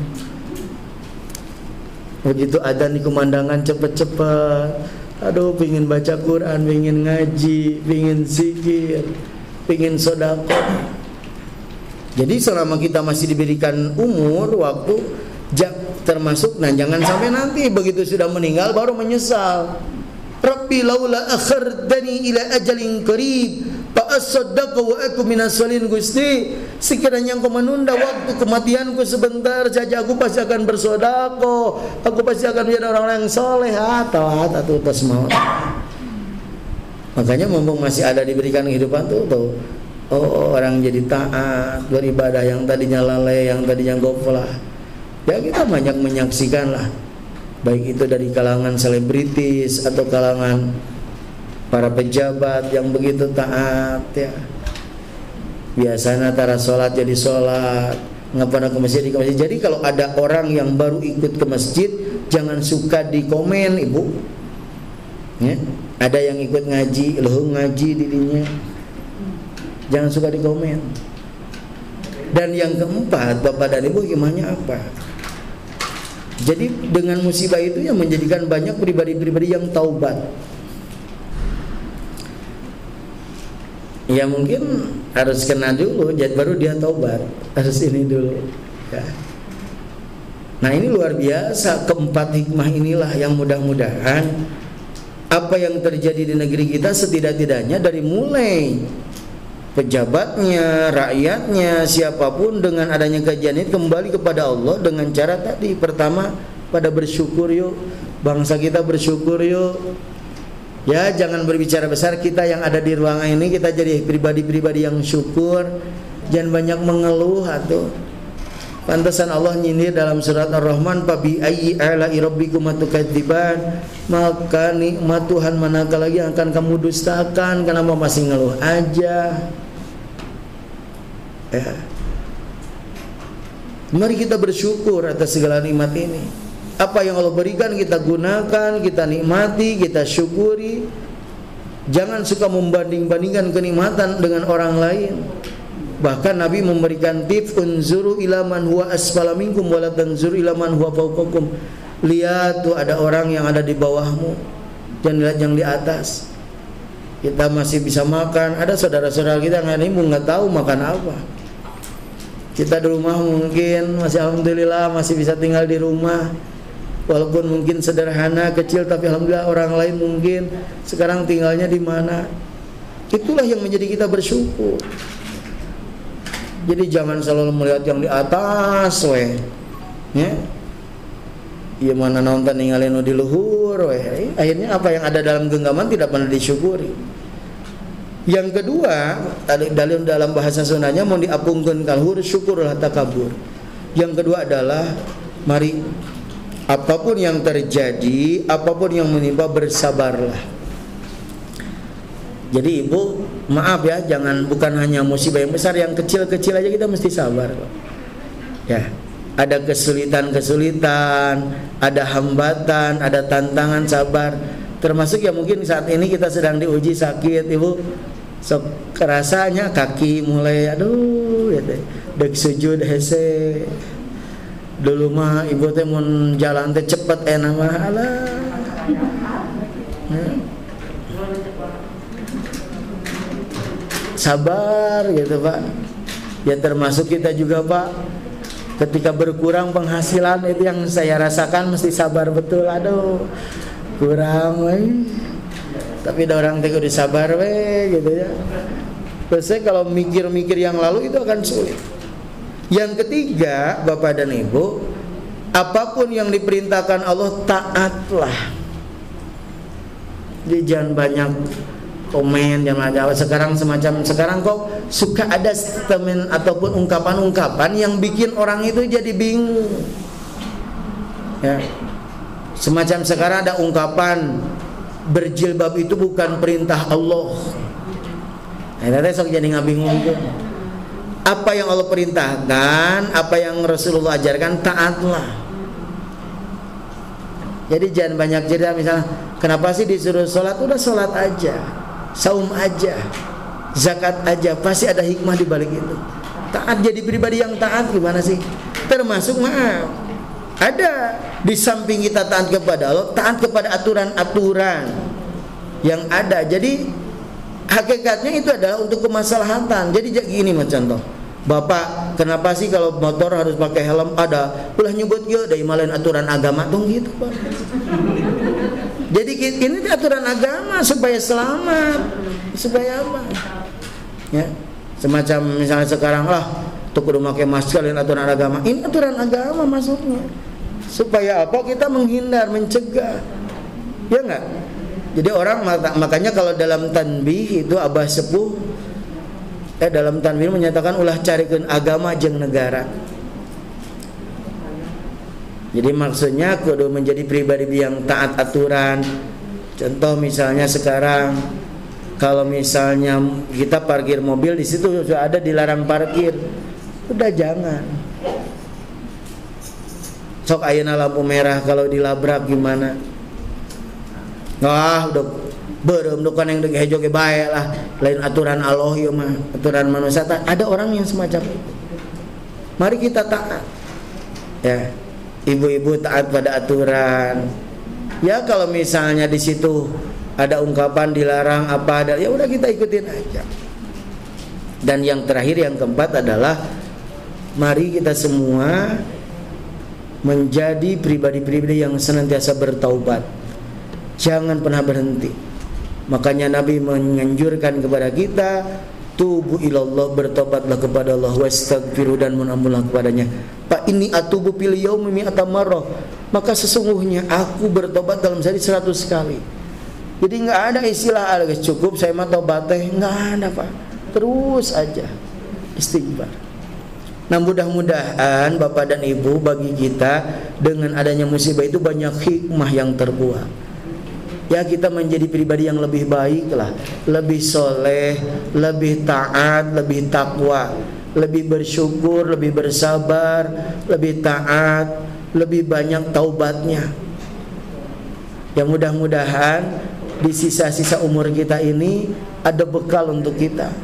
begitu adzan dikumandangkan cepet-cepet, aduh pingin baca Quran, pingin ngaji, pingin zikir, pingin sedekah. Jadi selama kita masih diberikan umur, waktu, termasuk, nah jangan sampai nanti begitu sudah meninggal baru menyesal. Rabbi laula akhartani ila ajalin qarib fa asaddaqa wa aku minas salihin. Gusti, sekiranya Engkau menunda waktu kematianku sebentar saja, aku pasti akan bersedekah, aku pasti akan menjadi orang yang soleh. Atau pas maut. Makanya mumpung masih ada diberikan kehidupan tuh, orang jadi taat, beribadah yang tadinya lalai, yang tadinya goflah. Ya kita banyak menyaksikan lah, baik itu dari kalangan selebritis atau kalangan para pejabat yang begitu taat ya. Biasanya antara sholat jadi sholat, nggak pernah ke masjid, di masjid. Jadi kalau ada orang yang baru ikut ke masjid, jangan suka di komen ibu. Ya, ada yang ikut ngaji, loh ngaji dirinya, jangan suka di komen. Dan yang keempat, Bapak dan Ibu, hikmahnya apa? Jadi dengan musibah itu yang menjadikan banyak pribadi-pribadi yang taubat. Ya mungkin harus kena dulu, jadi baru dia taubat. Harus ini dulu ya. Nah ini luar biasa. Keempat hikmah inilah yang mudah-mudahan apa yang terjadi di negeri kita setidak-tidaknya dari mulai pejabatnya, rakyatnya, siapapun dengan adanya kajian ini kembali kepada Allah dengan cara tadi. Pertama, pada bersyukur yuk. Bangsa kita bersyukur yuk. Ya, jangan berbicara besar, kita yang ada di ruangan ini kita jadi pribadi-pribadi yang syukur. Jangan banyak mengeluh atuh. Pantasan Allah nyindir dalam surat Ar-Rahman, "Fa bi ayyi ala'i rabbikum tukadziban?" Maka nikmat Tuhan manakah lagi yang akan kamu dustakan? Kenapa masih ngeluh aja? Ya. Mari kita bersyukur atas segala nikmat ini. Apa yang Allah berikan kita gunakan, kita nikmati, kita syukuri. Jangan suka membanding-bandingkan kenikmatan dengan orang lain. Bahkan Nabi memberikan tips, unzuru ila man huwa asfala minkum wa la tanzuru ila man huwa fawqakum. Lihat tuh ada orang yang ada di bawahmu, jangan lihat yang di atas. Kita masih bisa makan, ada saudara-saudara kita yang ini nggak tahu makan apa. Kita di rumah mungkin masih alhamdulillah masih bisa tinggal di rumah, walaupun mungkin sederhana kecil, tapi alhamdulillah orang lain mungkin sekarang tinggalnya di mana. Itulah yang menjadi kita bersyukur. Jadi jangan selalu melihat yang di atas, weh, ya. Ya mana nonton ninggalin di luhur, weh. Akhirnya apa yang ada dalam genggaman tidak pernah disyukuri. Yang kedua, dalam bahasa Sundanya mau diapungkeun kalhur, syukurlah takabur. Yang kedua adalah mari apapun yang terjadi, apapun yang menimpa, bersabarlah. Jadi ibu, maaf ya, jangan bukan hanya musibah yang besar, yang kecil-kecil aja kita mesti sabar. Ya, ada kesulitan-kesulitan, ada hambatan, ada tantangan, sabar. Termasuk yang mungkin saat ini kita sedang diuji sakit, ibu. So, kerasanya kaki mulai aduh ya teh dek sujud hese. Dulu mah ibu teh mun jalan teh cepet enak mah alah. sabar gitu Pak. Ya termasuk kita juga Pak, ketika berkurang penghasilan itu yang saya rasakan mesti sabar betul. Aduh kurang tapi ada orang tega disabar gitu ya. Terus kalau mikir-mikir yang lalu itu akan sulit. Yang ketiga Bapak dan Ibu, apapun yang diperintahkan Allah taatlah. Jadi jangan banyak komen, jangan ada sekarang kok suka ada statement ataupun ungkapan-ungkapan yang bikin orang itu jadi bingung. Ya. Semacam sekarang ada ungkapan berjilbab itu bukan perintah Allah. Nah, sok jadi ngabingung tuh. Apa yang Allah perintahkan, apa yang Rasulullah ajarkan, taatlah. Jadi jangan banyak cerita, misalnya kenapa sih disuruh sholat? Udah sholat aja, saum aja, zakat aja, pasti ada hikmah di balik itu. Taat, jadi pribadi yang taat gimana sih? Termasuk maaf, ada di samping kita taat kepada Allah, taat kepada aturan-aturan yang ada. Jadi hakikatnya itu adalah untuk kemaslahatan. Jadi gini contoh, Bapak, kenapa sih kalau motor harus pakai helm? Ada ulah nyebut ya dari malain aturan agama tuh gitu Pak. Jadi ini aturan agama supaya selamat, supaya apa? Ya, semacam misalnya sekarang lah tuh kudu pakai masker dan aturan agama. Ini aturan agama masuknya. Supaya apa? Kita menghindar, mencegah. Ya enggak? Jadi orang makanya kalau dalam tanbih itu Abah Sepuh dalam tanbih menyatakan ulah carikeun agama jeung negara. Jadi maksudnya kudu menjadi pribadi yang taat aturan. Contoh misalnya sekarang kalau misalnya kita parkir mobil di situ sudah ada dilarang parkir. Udah jangan. Sok ayeuna lampu merah kalau dilabrak gimana? Wah, udah berem kan yang dege hejo ge bae lah. Lain aturan Allah ieu mah, aturan manusia. Ada orang yang semacam itu. Mari kita taat. Ya. Ibu-ibu taat pada aturan. Ya kalau misalnya di situ ada ungkapan dilarang apa ada, ya udah kita ikutin aja. Dan yang terakhir yang keempat adalah mari kita semua menjadi pribadi-pribadi yang senantiasa bertaubat. Jangan pernah berhenti. Makanya Nabi menganjurkan kepada kita, tubu ilallah, bertobatlah kepada Allah, wastaghfiru, dan mengampunlah kepadanya. Pak ini atubu fil yaumi mi'ata marrah. Maka sesungguhnya aku bertobat dalam sehari 100 kali. Jadi enggak ada istilah cukup saya mah tobat teh, enggak ada Pak. Terus aja istighfar. Nah mudah-mudahan Bapak dan Ibu, bagi kita dengan adanya musibah itu banyak hikmah yang terbuat. Ya kita menjadi pribadi yang lebih baik lah, lebih soleh, lebih taat, lebih takwa, lebih bersyukur, lebih bersabar, lebih taat, lebih banyak taubatnya. Ya mudah-mudahan di sisa-sisa umur kita ini ada bekal untuk kita.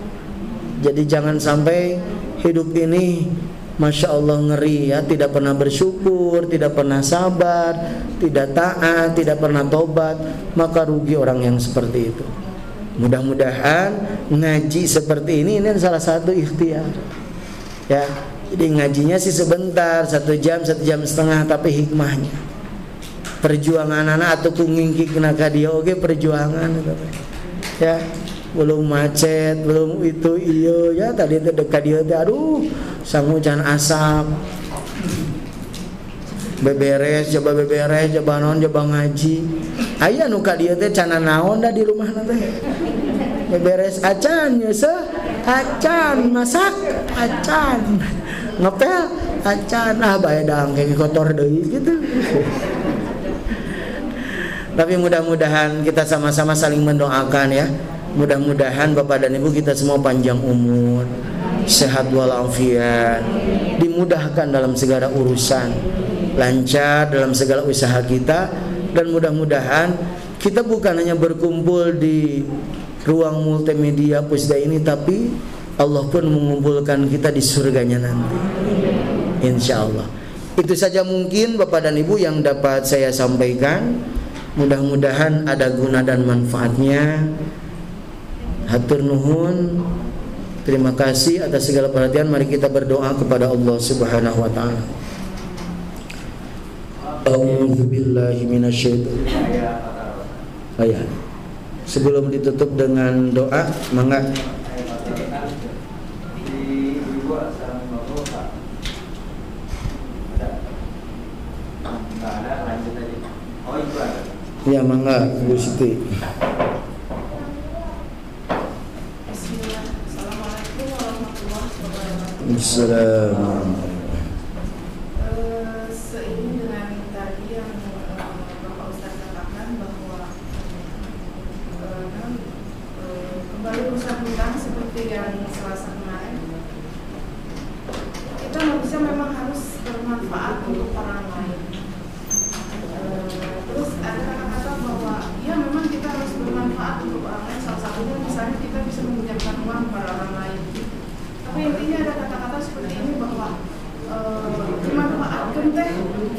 Jadi jangan sampai hidup ini Masya Allah ngeri ya, tidak pernah bersyukur, tidak pernah sabar, tidak taat, tidak pernah tobat, maka rugi orang yang seperti itu. Mudah-mudahan ngaji seperti ini salah satu ikhtiar. Ya, jadi ngajinya sih sebentar, 1 jam, 1 jam setengah, tapi hikmahnya. Perjuangan anak atau kungingki kena kadia oke perjuangan gitu. Ya. Belum macet, belum itu iyo ya tadi itu dekat dia aduh sangu can asap beberes coba non coba ngaji aya nu ka dieu teh can naon da di rumah teh beberes acan nyeuseut acan masak acan ngepel acan bae dang kayak kotor deui gitu. Tapi mudah-mudahan kita sama-sama saling mendoakan ya. Mudah-mudahan Bapak dan Ibu kita semua panjang umur, sehat walafiat, dimudahkan dalam segala urusan, lancar dalam segala usaha kita, dan mudah-mudahan kita bukan hanya berkumpul di ruang multimedia Pusda ini, tapi Allah pun mengumpulkan kita di surganya nanti, insya Allah. Itu saja mungkin Bapak dan Ibu yang dapat saya sampaikan. Mudah-mudahan ada guna dan manfaatnya. Hatur nuhun. Terima kasih atas segala perhatian. Mari kita berdoa kepada Allah Subhanahu wa taala. A'udzu billahi minasyaitonir rajim. Sebelum ditutup dengan doa, mangga ya, mangga Bu Siti. Assalamualaikum warahmatullahi wabarakatuh. Assalamualaikum. Seiring dengan tadi yang Bapak Ustaz katakan bahwa kembali urusan hutang seperti yang Selasa kemarin, kita manusia memang harus bermanfaat untuk orang lain. Terus ada kata-kata bahwa ya memang kita harus bermanfaat untuk orang lain. Salah satunya misalnya kita bisa meminjamkan uang kepada orang lain. Tapi intinya ada kata-kata seperti ini bahwa dimanfaatkan teh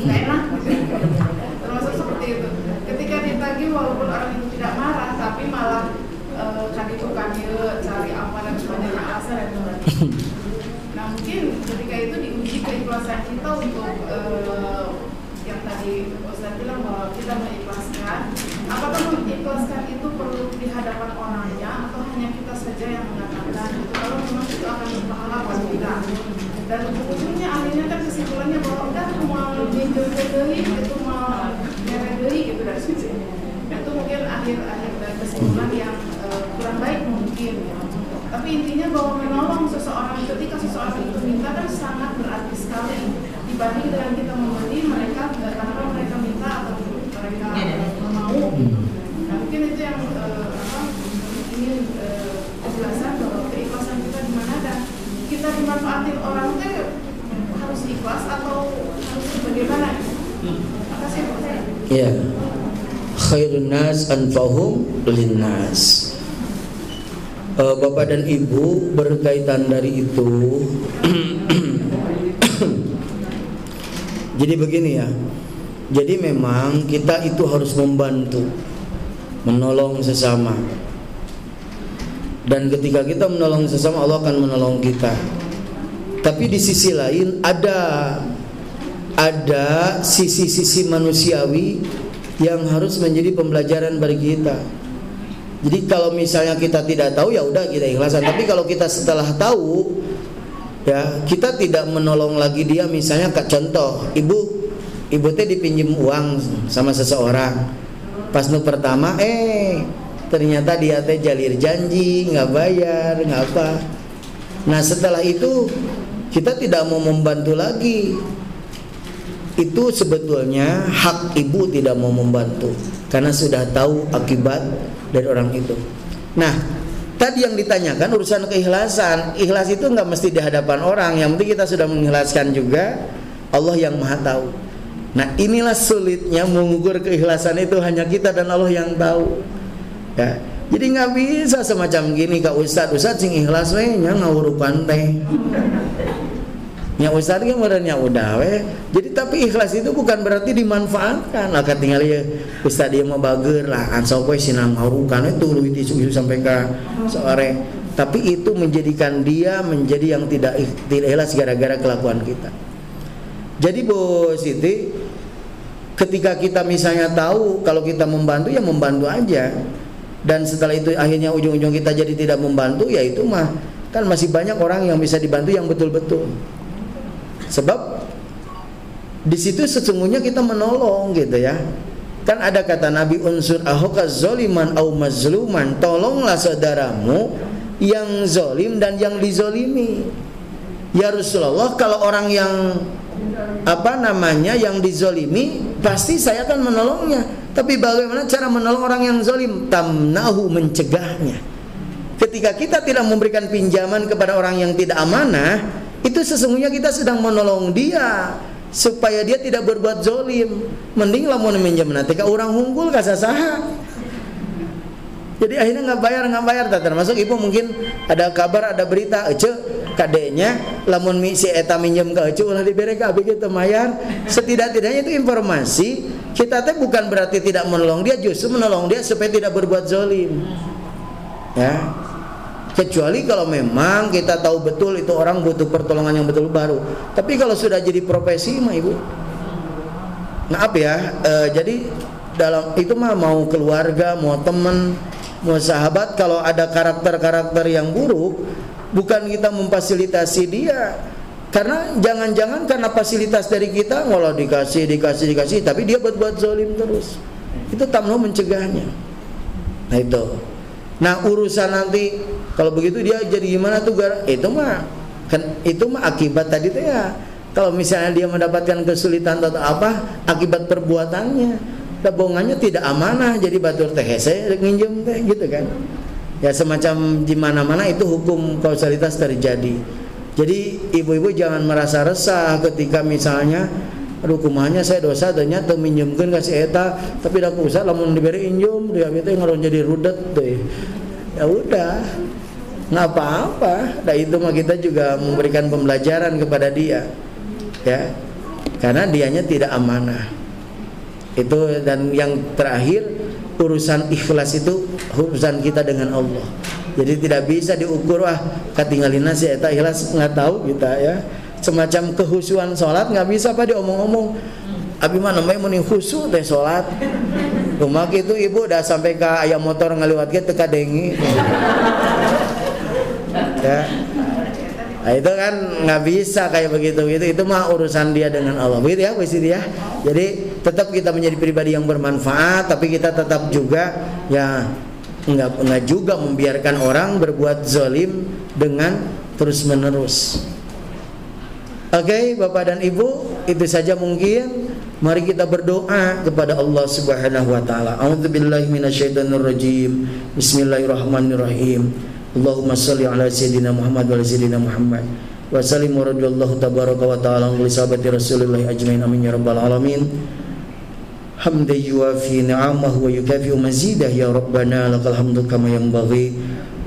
nggak enak gitu. Termasuk seperti itu. Ketika ditagih walaupun orang itu tidak marah, tapi malah tadi tukang cari apa dan sebagainya alasan dan sebagainya. Nah mungkin ketika itu diuji keikhlasan kita untuk yang tadi Ustaz bilang bahwa kita mengikhlaskan. Apakah mengikhlaskan itu perlu di hadapan orangnya atau hanya kita saja yang mengatakan itu? Kalau memang itu akan berpahala buat kita. Dan ujung-ujungnya akhirnya kan kesimpulannya bahwa udah mau minjem deui, itu mau nyere deui gitu dari situ. Itu mungkin akhir dari kesimpulan yang kurang baik mungkin ya. Tapi intinya bahwa menolong seseorang ketika seseorang itu minta kan sangat berarti sekali dibanding dengan kita memberi mereka tanpa mereka minta atau mereka mau. Nah mungkin itu yang ingin penjelasan bahwa keikhlasan kita di mana dan kita dimanfaatin orang itu harus ikhlas atau harus bagaimana? Makasih Pak. Ya. Khairun nas anfa'uhum linnas. Bapak dan Ibu, berkaitan dari itu jadi begini ya. Jadi memang kita itu harus membantu, menolong sesama. Dan ketika kita menolong sesama, Allah akan menolong kita. Tapi di sisi lain ada sisi-sisi manusiawi yang harus menjadi pembelajaran bagi kita. Jadi kalau misalnya kita tidak tahu, ya udah kita ikhlasan. Tapi kalau kita setelah tahu, ya kita tidak menolong lagi dia. Misalnya contoh, ibu teh dipinjam uang sama seseorang. Pas nu pertama, ternyata dia teh jalir janji, nggak bayar, nggak apa. Nah setelah itu kita tidak mau membantu lagi. Itu sebetulnya hak ibu tidak mau membantu karena sudah tahu akibat dari orang itu. Nah, tadi yang ditanyakan urusan keikhlasan. Ikhlas itu nggak mesti di hadapan orang. Yang penting kita sudah mengikhlaskan juga. Allah yang maha tahu. Nah, inilah sulitnya mengukur keikhlasan itu, hanya kita dan Allah yang tahu. Ya. Jadi nggak bisa semacam gini Kak Ustadz sing ikhlas we nya ngawurupan teh. Ya Ustadz kan merenya udah we. Jadi tapi ikhlas itu bukan berarti dimanfaatkan. Lah tinggal ya Ustadz dia mau bager lah ansop we sinang ngawurukan itu tuluy isu sampai ke sore. Tapi itu menjadikan dia menjadi yang tidak ikhlas gara-gara kelakuan kita. Jadi Bu Siti, ketika kita misalnya tahu kalau kita membantu, ya membantu aja. Dan setelah itu akhirnya ujung-ujung kita jadi tidak membantu, ya itu mah kan masih banyak orang yang bisa dibantu yang betul-betul. Sebab di situ sesungguhnya kita menolong gitu ya. Kan ada kata Nabi, unsur ahuka zoliman au mazluman, tolonglah saudaramu yang zolim dan yang dizolimi. Ya Rasulullah, kalau orang yang yang dizolimi, pasti saya akan menolongnya. Tapi bagaimana cara menolong orang yang zolim? Tamnahu, mencegahnya. Ketika kita tidak memberikan pinjaman kepada orang yang tidak amanah, itu sesungguhnya kita sedang menolong dia supaya dia tidak berbuat zolim. Mending lamun minjem nanti ka urang hungkul kasasaha. Jadi akhirnya nggak bayar. Termasuk ibu mungkin ada kabar, ada berita, kadenya lamun si eta minjem ke ulah dibere ka abdi kitu mayar. Setidak-tidaknya itu informasi. Kita teh bukan berarti tidak menolong dia, justru menolong dia supaya tidak berbuat zolim. Ya. Kecuali kalau memang kita tahu betul itu orang butuh pertolongan yang betul baru. Tapi kalau sudah jadi profesi mah Ibu, maaf ya, jadi dalam itu mah mau keluarga, mau teman, mau sahabat, kalau ada karakter-karakter yang buruk, bukan kita memfasilitasi dia. Karena jangan-jangan karena fasilitas dari kita, walau dikasih, tapi dia buat zalim terus. Itu tamno mencegahnya. Nah itu. Nah urusan nanti kalau begitu dia jadi gimana tuh? Itu mah akibat tadi tuh ya. Kalau misalnya dia mendapatkan kesulitan atau apa, akibat perbuatannya, tabungannya tidak amanah, jadi batur teh hese nginjem teh gitu kan. Ya semacam di mana-mana itu hukum kausalitas terjadi. Jadi ibu-ibu jangan merasa resah ketika misalnya aduh kumanya saya dosa ternyata minjemkeun ka si eta tapi da usah lamun diberi injum dia teh ngaron jadi rudet teh. Ya udah, nggak apa-apa. Nah itu mah kita juga memberikan pembelajaran kepada dia, ya, karena dianya tidak amanah. Itu dan yang terakhir urusan ikhlas itu urusan kita dengan Allah. Jadi tidak bisa diukur katingalina si eta ikhlas nggak tahu kita ya. Semacam kehusuan sholat nggak bisa apa diomong-omong. Abi mah namanya mending khusyuk teh sholat. Rumah itu ibu udah sampai ke ayam motor ngaliwat ke teka dengi. Ya. Nah, itu kan nggak bisa kayak begitu gitu. Itu mah urusan dia dengan Allah. Begitu ya, begitu ya. Jadi tetap kita menjadi pribadi yang bermanfaat, tapi kita tetap juga ya nggak juga membiarkan orang berbuat zalim dengan terus menerus. Oke, Bapak dan Ibu, itu saja mungkin. Mari kita berdoa kepada Allah Subhanahu wa taala. A'udzubillahi minasyaitonirrajim. Bismillahirrahmanirrahim. Allahumma shalli ala sayyidina Muhammad wa ala sayyidina Muhammad. Wa sallim wa radhiyallahu tabaraka wa ta'ala li sahabati Rasulillah ajmain amin ya rabbal alamin. Hamdan yuwafi ni'amahu wa yukafi'u mazidah ya rabbana lakal hamdu kama yanbaghi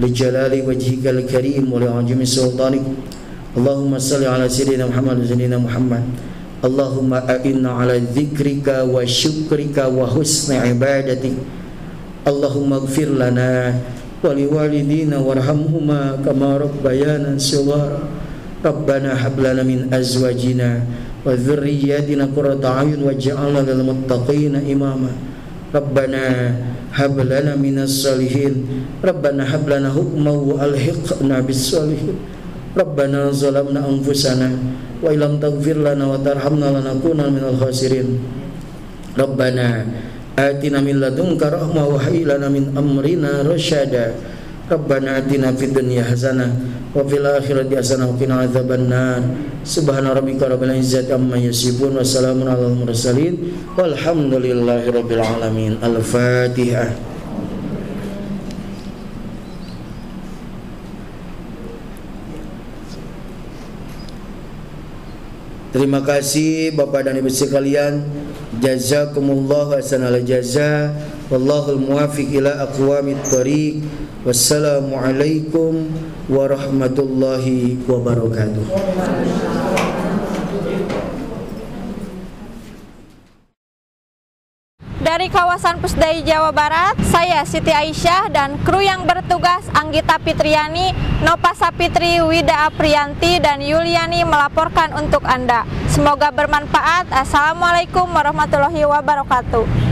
li jalali wajhikal karim wa li 'azimi sultanik. Allahumma salli ala sayyidina Muhammad wa sayyidina Muhammad. Allahumma a'inna ala dzikrika wa syukrika wa husni ibadatik. Allahumma ighfir lana wa liwalidina warhamhuma kama rabbayana shighara. Rabbana hab lana min azwajina wa dhurriyyatina qurrata a'yun waj'alna lil muttaqina imama. Rabbana hab lana minas salihin. Rabbana hab lana hukman wa alhiqna bis salihin. Rabbana zalamna anfusana wa illam taghfir lana wa tarhamna lanakunanna minal khasirin. Rabbana atina min ladunka rahmah wa hayyi lana min amrina rasyada. Rabbana atina fid dunya hasanah wa fil akhirati hasanah wa qina adzabannar. Subhana rabbika rabbil izzati amma yasifun wa salamun alal mursalin walhamdulillahi rabbil alamin. Al-Fatihah. Terima kasih Bapak dan Ibu sekalian. Jazakumullah hasanal jazaa. Wallahul muwaffiq ila aqwamit thoriq. Wassalamualaikum warahmatullahi wabarakatuh. Dari kawasan Pusdai, Jawa Barat, saya Siti Aisyah dan kru yang bertugas Anggita Fitriani, Nopa Sapitri, Wida Aprianti, dan Yuliani melaporkan untuk Anda. Semoga bermanfaat. Assalamualaikum warahmatullahi wabarakatuh.